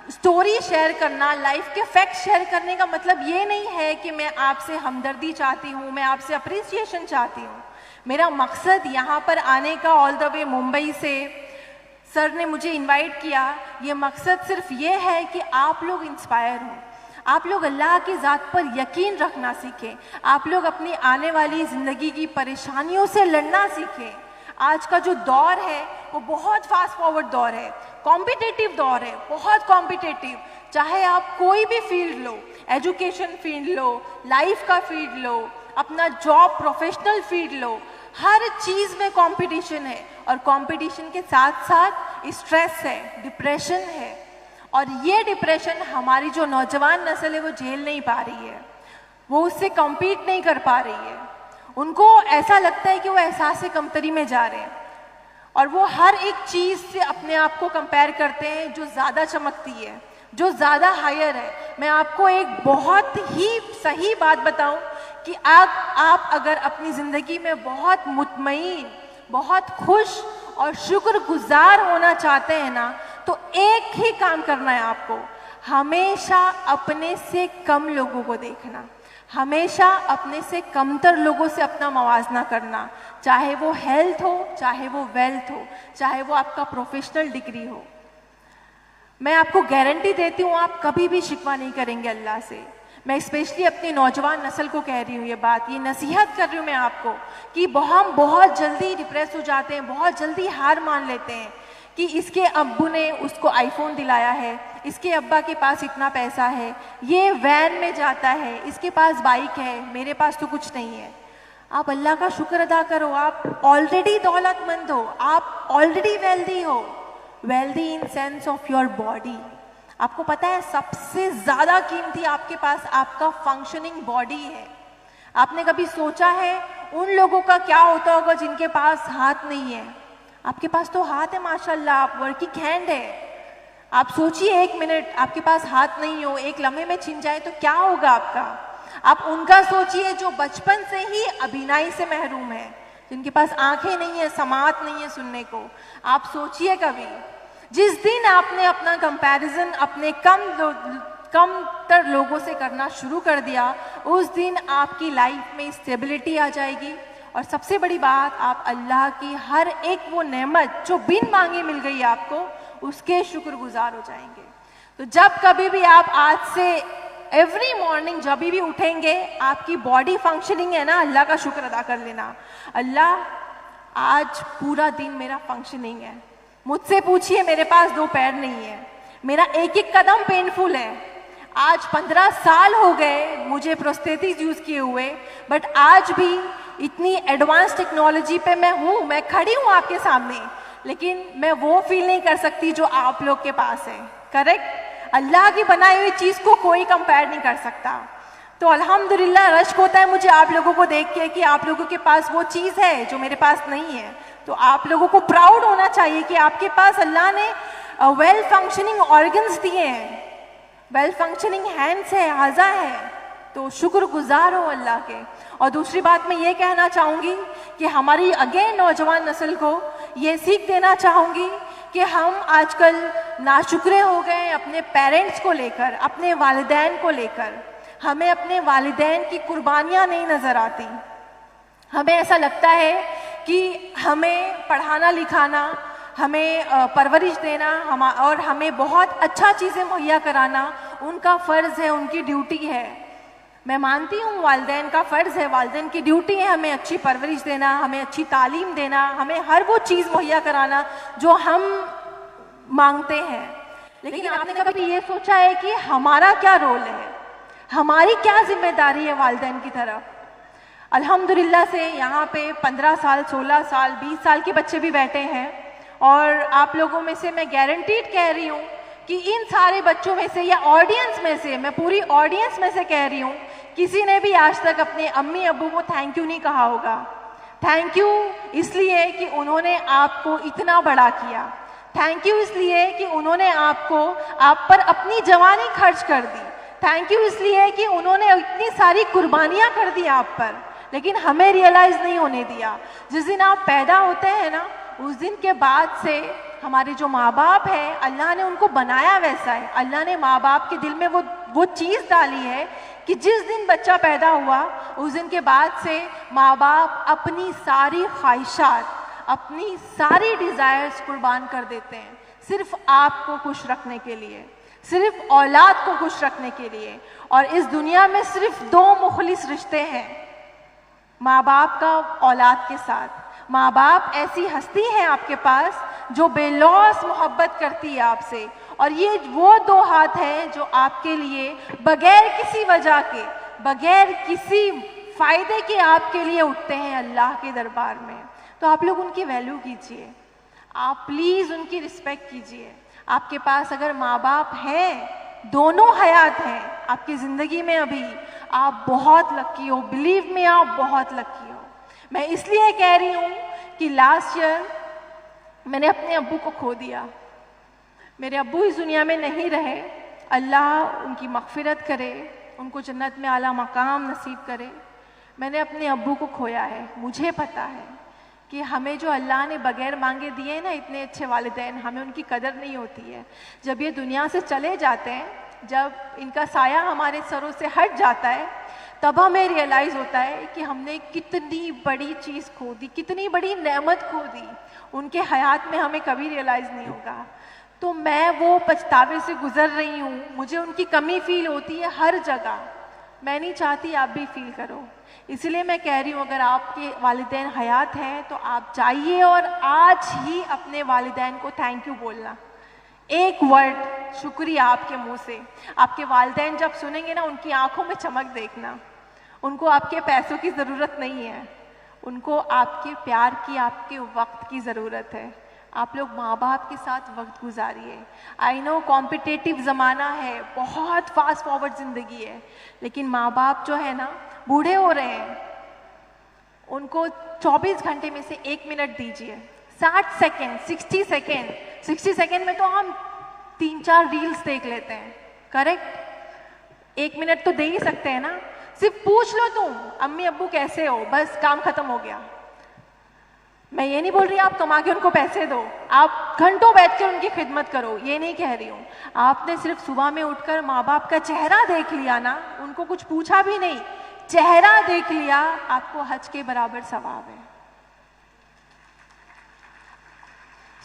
स्टोरी शेयर करना, लाइफ के फैक्ट शेयर करने का मतलब ये नहीं है कि मैं आपसे हमदर्दी चाहती हूँ, मैं आपसे अप्रिसिएशन चाहती हूँ। मेरा मकसद यहाँ पर आने का, ऑल द वे मुंबई से सर ने मुझे इनवाइट किया, ये मकसद सिर्फ ये है कि आप लोग इंस्पायर हों, आप लोग अल्लाह की ज़ात पर यकीन रखना सीखें, आप लोग अपनी आने वाली ज़िंदगी की परेशानियों से लड़ना सीखें। आज का जो दौर है वो बहुत फास्ट फॉरवर्ड दौर है, कॉम्पिटिटिव दौर है, बहुत कॉम्पिटिटिव। चाहे आप कोई भी फील्ड लो, एजुकेशन फील्ड लो, लाइफ का फील्ड लो, अपना जॉब प्रोफेशनल फील्ड लो, हर चीज़ में कंपटीशन है। और कंपटीशन के साथ साथ स्ट्रेस है, डिप्रेशन है। और ये डिप्रेशन हमारी जो नौजवान नस्ल है वो झेल नहीं पा रही है, वो उससे कम्पीट नहीं कर पा रही है। उनको ऐसा लगता है कि वो एहसास कमतरी में जा रहे हैं और वो हर एक चीज़ से अपने आप को कंपेयर करते हैं जो ज़्यादा चमकती है, जो ज़्यादा हायर है। मैं आपको एक बहुत ही सही बात बताऊं कि आप अगर अपनी ज़िंदगी में बहुत मुतमईन, बहुत खुश और शुक्रगुजार होना चाहते हैं ना, तो एक ही काम करना है आपको, हमेशा अपने से कम लोगों को देखना, हमेशा अपने से कमतर लोगों से अपना मवाजना करना, चाहे वो हेल्थ हो, चाहे वो वेल्थ हो, चाहे वो आपका प्रोफेशनल डिग्री हो। मैं आपको गारंटी देती हूँ आप कभी भी शिकवा नहीं करेंगे अल्लाह से। मैं स्पेशली अपनी नौजवान नस्ल को कह रही हूँ ये बात, ये नसीहत कर रही हूँ मैं आपको कि हम बहुत जल्दी डिप्रेस हो जाते हैं, बहुत जल्दी हार मान लेते हैं कि इसके अब्बू ने उसको आईफोन दिलाया है, इसके अब्बा के पास इतना पैसा है, ये वैन में जाता है, इसके पास बाइक है, मेरे पास तो कुछ नहीं है। आप अल्लाह का शुक्र अदा करो, आप ऑलरेडी दौलतमंद हो, आप ऑलरेडी वेल्दी हो। Wealthy in sense of your body. आपको पता है सबसे ज़्यादा कीमती आपके पास आपका फंक्शनिंग बॉडी है। आपने कभी सोचा है उन लोगों का क्या होता होगा जिनके पास हाथ नहीं है? आपके पास तो हाथ है माशाल्लाह, आप वर्किंग हैंड है। आप सोचिए एक मिनट, आपके पास हाथ नहीं हो, एक लम्हे में छिन जाए तो क्या होगा आपका? आप उनका सोचिए जो बचपन से ही अभिनय से महरूम है, जिनके पास आंखें नहीं है, समात नहीं है सुनने को। आप सोचिए कभी जिस दिन आपने अपना कंपैरिजन अपने कमतर लोगों से करना शुरू कर दिया, उस दिन आपकी लाइफ में स्टेबिलिटी आ जाएगी। और सबसे बड़ी बात, आप अल्लाह की हर एक वो नेमत जो बिन मांगे मिल गई आपको, उसके शुक्रगुजार हो जाएंगे। तो जब कभी भी आप आज से एवरी मॉर्निंग जब भी उठेंगे, आपकी बॉडी फंक्शनिंग है ना, अल्लाह का शुक्र अदा कर लेना, अल्लाह आज पूरा दिन मेरा फंक्शनिंग है। मुझसे पूछिए, मेरे पास 2 पैर नहीं है, मेरा एक एक कदम पेनफुल है। आज 15 साल हो गए मुझे प्रोस्थेटिक्स यूज किए हुए, बट आज भी इतनी एडवांस टेक्नोलॉजी पे मैं हूँ, मैं खड़ी हूँ आपके सामने, लेकिन मैं वो फील नहीं कर सकती जो आप लोग के पास है। करेक्ट? अल्लाह की बनाई हुई चीज़ को कोई कंपेयर नहीं कर सकता। तो अल्हम्दुलिल्लाह रश्क होता है मुझे आप लोगों को देख के कि आप लोगों के पास वो चीज़ है जो मेरे पास नहीं है। तो आप लोगों को प्राउड होना चाहिए कि आपके पास अल्लाह ने वेल फंक्शनिंग ऑर्गन्स दिए हैं, वेल फंक्शनिंग हैंड्स है, हाजा है। तो शुक्रगुजार हो अल्लाह के। और दूसरी बात मैं ये कहना चाहूँगी कि हमारी अगेन नौजवान नस्ल को ये सीख देना चाहूँगी कि हम आजकल नाशुक्रे हो गए अपने पेरेंट्स को लेकर, अपने वालिदैन को लेकर। हमें अपने वालिदैन की कुर्बानियाँ नहीं नज़र आती। हमें ऐसा लगता है कि हमें पढ़ाना लिखाना, हमें परवरिश देना और हमें बहुत अच्छा चीज़ें मुहैया कराना उनका फ़र्ज़ है, उनकी ड्यूटी है। मैं मानती हूँ वालिदैन का फ़र्ज़ है, वालिदैन की ड्यूटी है हमें अच्छी परवरिश देना, हमें अच्छी तालीम देना, हमें हर वो चीज़ मुहैया कराना जो हम मांगते हैं। लेकिन आपने कभी ये सोचा है कि हमारा क्या रोल है, हमारी क्या जिम्मेदारी है वालिदैन की तरफ? अल्हम्दुलिल्लाह से यहाँ पे 15 साल, 16 साल, 20 साल के बच्चे भी बैठे हैं और आप लोगों में से मैं गारंटीड कह रही हूँ कि इन सारे बच्चों में से या ऑडियंस में से, मैं पूरी ऑडियंस में से कह रही हूँ, किसी ने भी आज तक अपने अम्मी अब्बू को थैंक यू नहीं कहा होगा। थैंक यू इसलिए कि उन्होंने आपको इतना बड़ा किया, थैंक यू इसलिए कि उन्होंने आप पर अपनी जवानी खर्च कर दी, थैंक यू इसलिए कि उन्होंने इतनी सारी कुर्बानियाँ कर दी आप पर, लेकिन हमें रियलाइज़ नहीं होने दिया। जिस दिन आप पैदा होते हैं ना, उस दिन के बाद से हमारे जो माँ बाप हैं, अल्लाह ने उनको बनाया वैसा है। अल्लाह ने माँ बाप के दिल में वो चीज़ डाली है कि जिस दिन बच्चा पैदा हुआ उस दिन के बाद से माँ बाप अपनी सारी ख्वाहिशात, अपनी सारी डिज़ायर्स कुर्बान कर देते हैं सिर्फ आपको खुश रखने के लिए, सिर्फ औलाद को खुश रखने के लिए। और इस दुनिया में सिर्फ 2 मुखलिस रिश्ते हैं, माँ बाप का औलाद के साथ। माँ बाप ऐसी हस्ती है आपके पास जो बेलौस मोहब्बत करती है आपसे, और ये वो 2 हाथ हैं जो आपके लिए बगैर किसी वजह के, बगैर किसी फायदे के आपके लिए उठते हैं अल्लाह के दरबार में। तो आप लोग उनकी वैल्यू कीजिए, आप प्लीज़ उनकी रिस्पेक्ट कीजिए। आपके पास अगर माँ बाप हैं, दोनों हयात हैं आपकी ज़िंदगी में अभी, आप बहुत लकी हो, बिलीव में आप बहुत लकी हो। मैं इसलिए कह रही हूँ कि लास्ट ईयर मैंने अपने अब्बू को खो दिया। मेरे अब्बू इस दुनिया में नहीं रहे, अल्लाह उनकी मग़फ़िरत करे, उनको जन्नत में आला मकाम नसीब करे। मैंने अपने अब्बू को खोया है। मुझे पता है कि हमें जो अल्लाह ने बगैर मांगे दिए ना इतने अच्छे वालिदैन, हमें उनकी कदर नहीं होती है। जब ये दुनिया से चले जाते हैं, जब इनका साया हमारे सरों से हट जाता है, तब हमें रियलाइज़ होता है कि हमने कितनी बड़ी चीज़ खो दी, कितनी बड़ी नेमत खो दी। उनके हयात में हमें कभी रियलाइज़ नहीं होगा। तो मैं वो पछतावे से गुज़र रही हूँ, मुझे उनकी कमी फ़ील होती है हर जगह। मैं नहीं चाहती आप भी फील करो, इसलिए मैं कह रही हूँ अगर आपके वालिदैन हयात हैं तो आप जाइए और आज ही अपने वालिदैन को थैंक यू बोलना। एक वर्ड शुक्रिया आपके मुंह से। आपके वालिदैन जब सुनेंगे ना, उनकी आंखों में चमक देखना। उनको आपके पैसों की ज़रूरत नहीं है, उनको आपके प्यार की, आपके वक्त की ज़रूरत है। आप लोग माँ बाप के साथ वक्त गुजारिए। आई नो कॉम्पिटिटिव ज़माना है, बहुत फास्ट फॉरवर्ड ज़िंदगी है, लेकिन माँ बाप जो है ना बूढ़े हो रहे हैं, उनको 24 घंटे में से 1 मिनट दीजिए। 60 सेकेंड, 60 सेकेंड में तो हम 3-4 रील्स देख लेते हैं, करेक्ट? 1 मिनट तो दे ही सकते हैं ना। सिर्फ पूछ लो तुम अम्मी अब्बू कैसे हो, बस काम खत्म हो गया। मैं ये नहीं बोल रही आप कमा के उनको पैसे दो, आप घंटों बैठ कर उनकी खिदमत करो, ये नहीं कह रही हूँ। आपने सिर्फ सुबह में उठकर माँ बाप का चेहरा देख लिया ना, उनको कुछ पूछा भी नहीं, चेहरा देख लिया, आपको हज के बराबर सवाब है।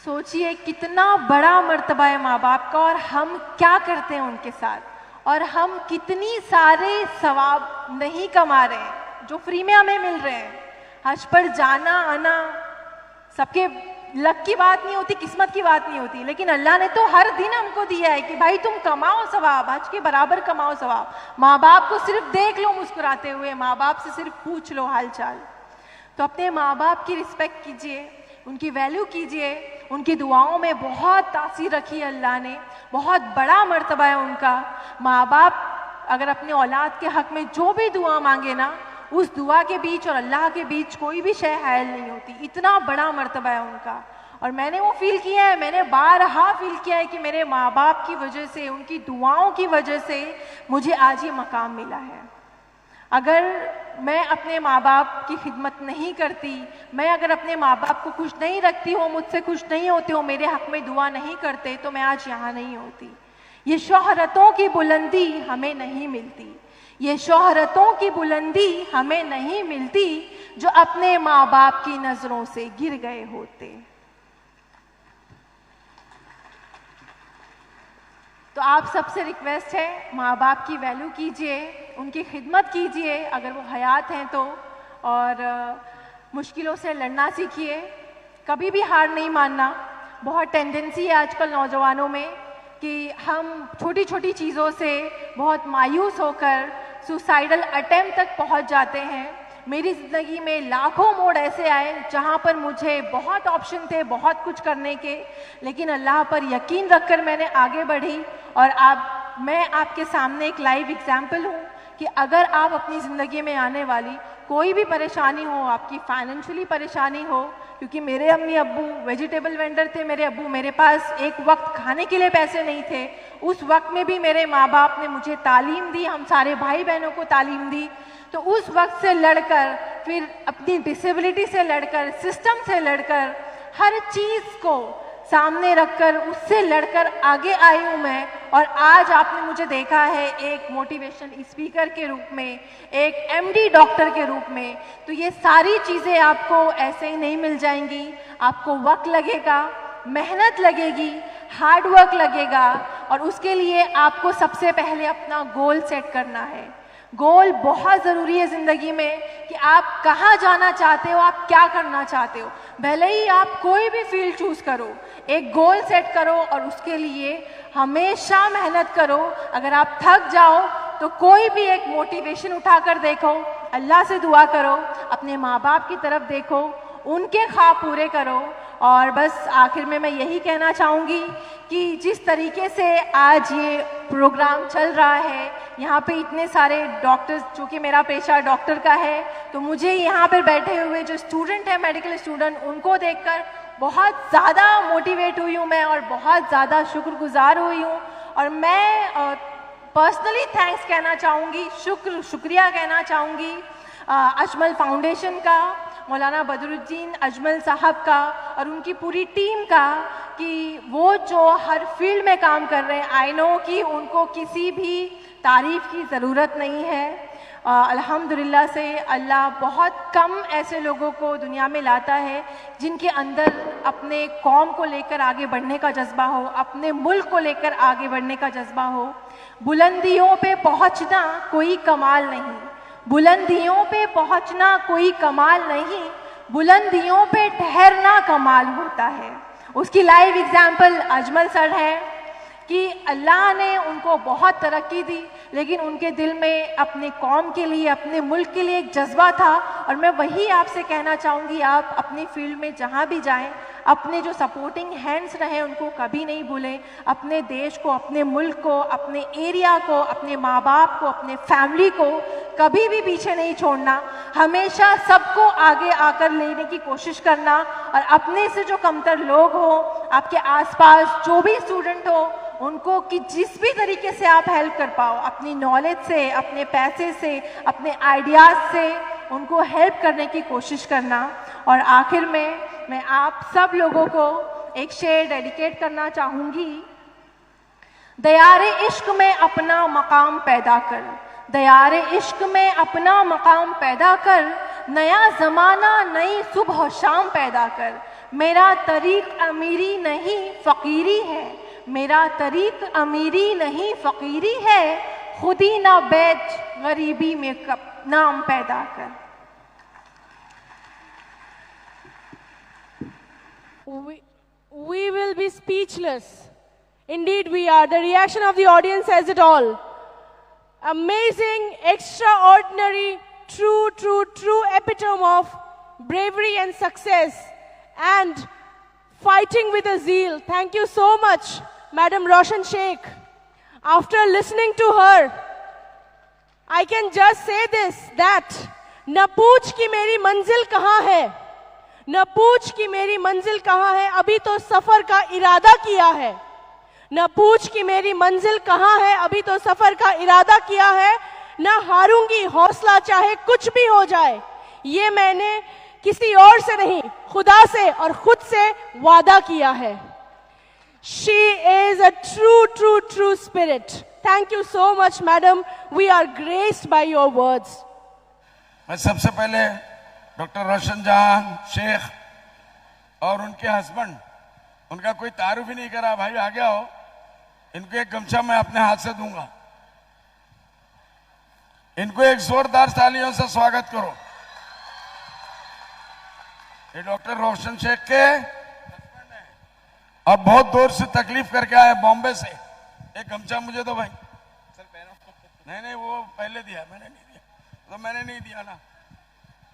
सोचिए कितना बड़ा मर्तबा है माँ बाप का, और हम क्या करते हैं उनके साथ, और हम कितनी सारे सवाब नहीं कमा रहे हैं जो फ्री में हमें मिल रहे हैं। हज पर जाना आना सबके लक की बात नहीं होती, किस्मत की बात नहीं होती, लेकिन अल्लाह ने तो हर दिन हमको दिया है कि भाई तुम कमाओ सवाब, हज के बराबर कमाओ सवाब। माँ बाप को सिर्फ देख लो मुस्कुराते हुए, माँ बाप से सिर्फ पूछ लो हाल चाल। तो अपने माँ बाप की रिस्पेक्ट कीजिए, उनकी वैल्यू कीजिए, उनकी दुआओं में बहुत तासीर रखी है अल्लाह ने, बहुत बड़ा मर्तबा है उनका। माँ बाप अगर अपने औलाद के हक़ में जो भी दुआ मांगे ना, उस दुआ के बीच और अल्लाह के बीच कोई भी शय हायल नहीं होती, इतना बड़ा मर्तबा है उनका। और मैंने वो फील किया है, मैंने बारहा फील किया है कि मेरे माँ बाप की वजह से, उनकी दुआओं की वजह से मुझे आज ये मकाम मिला है। अगर मैं अपने माँ बाप की खिदमत नहीं करती, मैं अगर अपने माँ बाप को खुश नहीं रखती हो, मुझसे खुश नहीं होते हो, मेरे हक़ में दुआ नहीं करते, तो मैं आज यहाँ नहीं होती। ये शोहरतों की बुलंदी हमें नहीं मिलती, ये शोहरतों की बुलंदी हमें नहीं मिलती जो अपने माँ बाप की नज़रों से गिर गए होते। तो आप सबसे रिक्वेस्ट है, माँ बाप की वैल्यू कीजिए, उनकी खिदमत कीजिए अगर वो हयात हैं तो, और मुश्किलों से लड़ना सीखिए, कभी भी हार नहीं मानना। बहुत टेंडेंसी है आजकल नौजवानों में कि हम छोटी छोटी चीज़ों से बहुत मायूस होकर सुसाइडल अटेम्प्ट तक पहुंच जाते हैं। मेरी ज़िंदगी में लाखों मोड़ ऐसे आए जहां पर मुझे बहुत ऑप्शन थे बहुत कुछ करने के, लेकिन अल्लाह पर यकीन रखकर मैंने आगे बढ़ी। और मैं आपके सामने एक लाइव एग्जाम्पल हूँ कि अगर आप अपनी ज़िंदगी में आने वाली कोई भी परेशानी हो, आपकी फाइनेंशियली परेशानी हो, क्योंकि मेरे अम्मी अब्बू वेजिटेबल वेंडर थे, मेरे अब्बू, मेरे पास एक वक्त खाने के लिए पैसे नहीं थे, उस वक्त में भी मेरे माँ बाप ने मुझे तालीम दी, हम सारे भाई बहनों को तालीम दी। तो उस वक्त से लड़कर, फिर अपनी डिसेबिलिटी से लड़कर, सिस्टम से लड़कर, हर चीज़ को सामने रखकर उससे लड़कर आगे आई हूँ मैं, और आज आपने मुझे देखा है एक मोटिवेशन स्पीकर के रूप में, एक एमडी डॉक्टर के रूप में। तो ये सारी चीज़ें आपको ऐसे ही नहीं मिल जाएंगी, आपको वक्त लगेगा, मेहनत लगेगी, हार्ड वर्क लगेगा, और उसके लिए आपको सबसे पहले अपना गोल सेट करना है। गोल बहुत ज़रूरी है ज़िंदगी में कि आप कहाँ जाना चाहते हो, आप क्या करना चाहते हो। भले ही आप कोई भी फील्ड चूज़ करो, एक गोल सेट करो और उसके लिए हमेशा मेहनत करो। अगर आप थक जाओ तो कोई भी एक मोटिवेशन उठाकर देखो, अल्लाह से दुआ करो, अपने माँ बाप की तरफ देखो, उनके ख्वाब पूरे करो। और बस आखिर में मैं यही कहना चाहूँगी कि जिस तरीके से आज ये प्रोग्राम चल रहा है, यहाँ पे इतने सारे डॉक्टर्स, चूँकि मेरा पेशा डॉक्टर का है, तो मुझे यहाँ पर बैठे हुए जो स्टूडेंट हैं, मेडिकल स्टूडेंट, उनको देखकर बहुत ज़्यादा मोटिवेट हुई हूँ मैं, और बहुत ज़्यादा शुक्रगुजार हुई हूँ। और मैं पर्सनली थैंक्स कहना चाहूँगी, शुक्रिया कहना चाहूँगी अजमल फाउंडेशन का, मौलाना बदरुद्दीन अजमल साहब का और उनकी पूरी टीम का, कि वो जो हर फील्ड में काम कर रहे हैं। आई नो कि उनको किसी भी तारीफ़ की ज़रूरत नहीं है। अल्हम्दुलिल्लाह से अल्लाह बहुत कम ऐसे लोगों को दुनिया में लाता है जिनके अंदर अपने कौम को लेकर आगे बढ़ने का जज्बा हो, अपने मुल्क को लेकर आगे बढ़ने का जज्बा हो। बुलंदियों पे पहुंचना कोई कमाल नहीं, बुलंदियों पे पहुंचना कोई कमाल नहीं, बुलंदियों पे ठहरना कमाल होता है। उसकी लाइव एग्जाम्पल अजमल सर है कि अल्लाह ने उनको बहुत तरक्की दी, लेकिन उनके दिल में अपने कौम के लिए, अपने मुल्क के लिए एक जज्बा था। और मैं वही आपसे कहना चाहूँगी, आप अपनी फील्ड में जहाँ भी जाएं, अपने जो सपोर्टिंग हैंड्स रहे उनको कभी नहीं भूलें। अपने देश को, अपने मुल्क को, अपने एरिया को, अपने माँ बाप को, अपने फैमिली को कभी भी पीछे नहीं छोड़ना। हमेशा सबको आगे आकर लेने की कोशिश करना, और अपने से जो कमतर लोग हो, आपके आसपास जो भी स्टूडेंट हो, उनको कि जिस भी तरीके से आप हेल्प कर पाओ, अपनी नॉलेज से, अपने पैसे से, अपने आइडियाज़ से उनको हेल्प करने की कोशिश करना। और आखिर में मैं आप सब लोगों को एक शेर डेडिकेट करना चाहूँगी। दयारे इश्क में अपना मकाम पैदा कर, दयारे इश्क में अपना मकाम पैदा कर, नया ज़माना नई सुबह शाम पैदा कर। मेरा तरीक़ अमीरी नहीं फ़कीरी है, मेरा तरीक़ अमीरी नहीं फ़कीरी है, खुदी ना बेच गरीबी में नाम पैदा कर। We will be speechless. Indeed we are. The reaction of the audience says it all. Amazing, extraordinary, true epitome of bravery and success and fighting with a zeal. Thank you so much, Madam Roshan Sheikh. After listening to her, I can just say this, that न पूछ कि मेरी मंजिल कहाँ है, न पूछ कि मेरी मंजिल कहाँ है, अभी तो सफर का इरादा किया है। न पूछ कि मेरी मंजिल कहाँ है, अभी तो सफर का इरादा किया है। न हारूंगी हौसला चाहे कुछ भी हो जाए, ये मैंने किसी और से नहीं, खुदा से और खुद से वादा किया है। She is a true spirit. Thank you so much, madam. We are graced by your words. मैं सबसे पहले डॉक्टर रोशन जहां शेख और उनके हस्बैंड, उनका कोई तारुफ ही नहीं करा, भाई आ गया हो, इनको एक गमछा मैं अपने हाथ से दूंगा। इनको एक जोरदार तालियों से स्वागत करो। ये डॉक्टर रोशन शेख के हस्बैंड हैं और बहुत दूर से तकलीफ करके आए बॉम्बे से। एक गमछा मुझे दो भाई। सर पहनो। नहीं वो पहले दिया, मैंने नहीं दिया, तो मैंने नहीं दिया ना।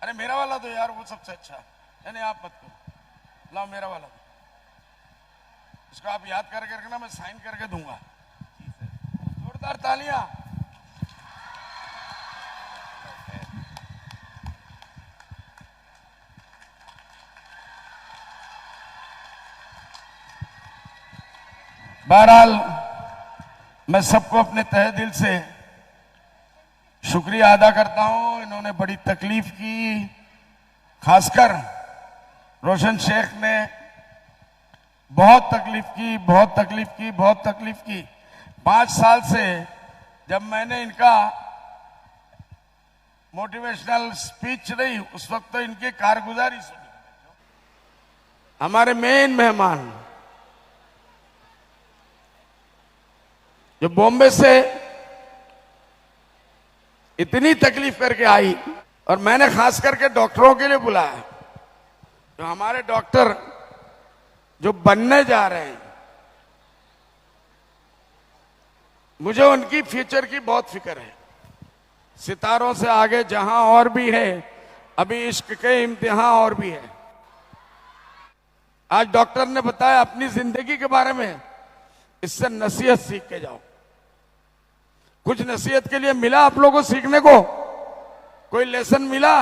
अरे मेरा वाला दो यार, वो सबसे अच्छा। नहीं आप मत करो, लाओ मेरा वाला दो। इसको आप याद करके ना, मैं साइन करके दूंगा। जोरदार तालियां। बहरहाल मैं सबको अपने तहे दिल से शुक्रिया अदा करता हूं। इन्होंने बड़ी तकलीफ की, खासकर रोशन शेख ने बहुत तकलीफ की, बहुत तकलीफ की, बहुत तकलीफ की। 5 साल से जब मैंने इनका मोटिवेशनल स्पीच नहीं, उस वक्त तो इनकी कारगुजारी सुनी। हमारे मेन मेहमान जो बॉम्बे से इतनी तकलीफ करके आई, और मैंने खास करके डॉक्टरों के लिए बुलाया, जो हमारे डॉक्टर जो बनने जा रहे हैं, मुझे उनकी फ्यूचर की बहुत फिक्र है। सितारों से आगे जहां और भी है, अभी इश्क के इम्तिहान और भी है। आज डॉक्टर ने बताया अपनी जिंदगी के बारे में, इससे नसीहत सीख के जाओ। कुछ नसीहत के लिए मिला आप लोगों को सीखने को? कोई लेसन मिला?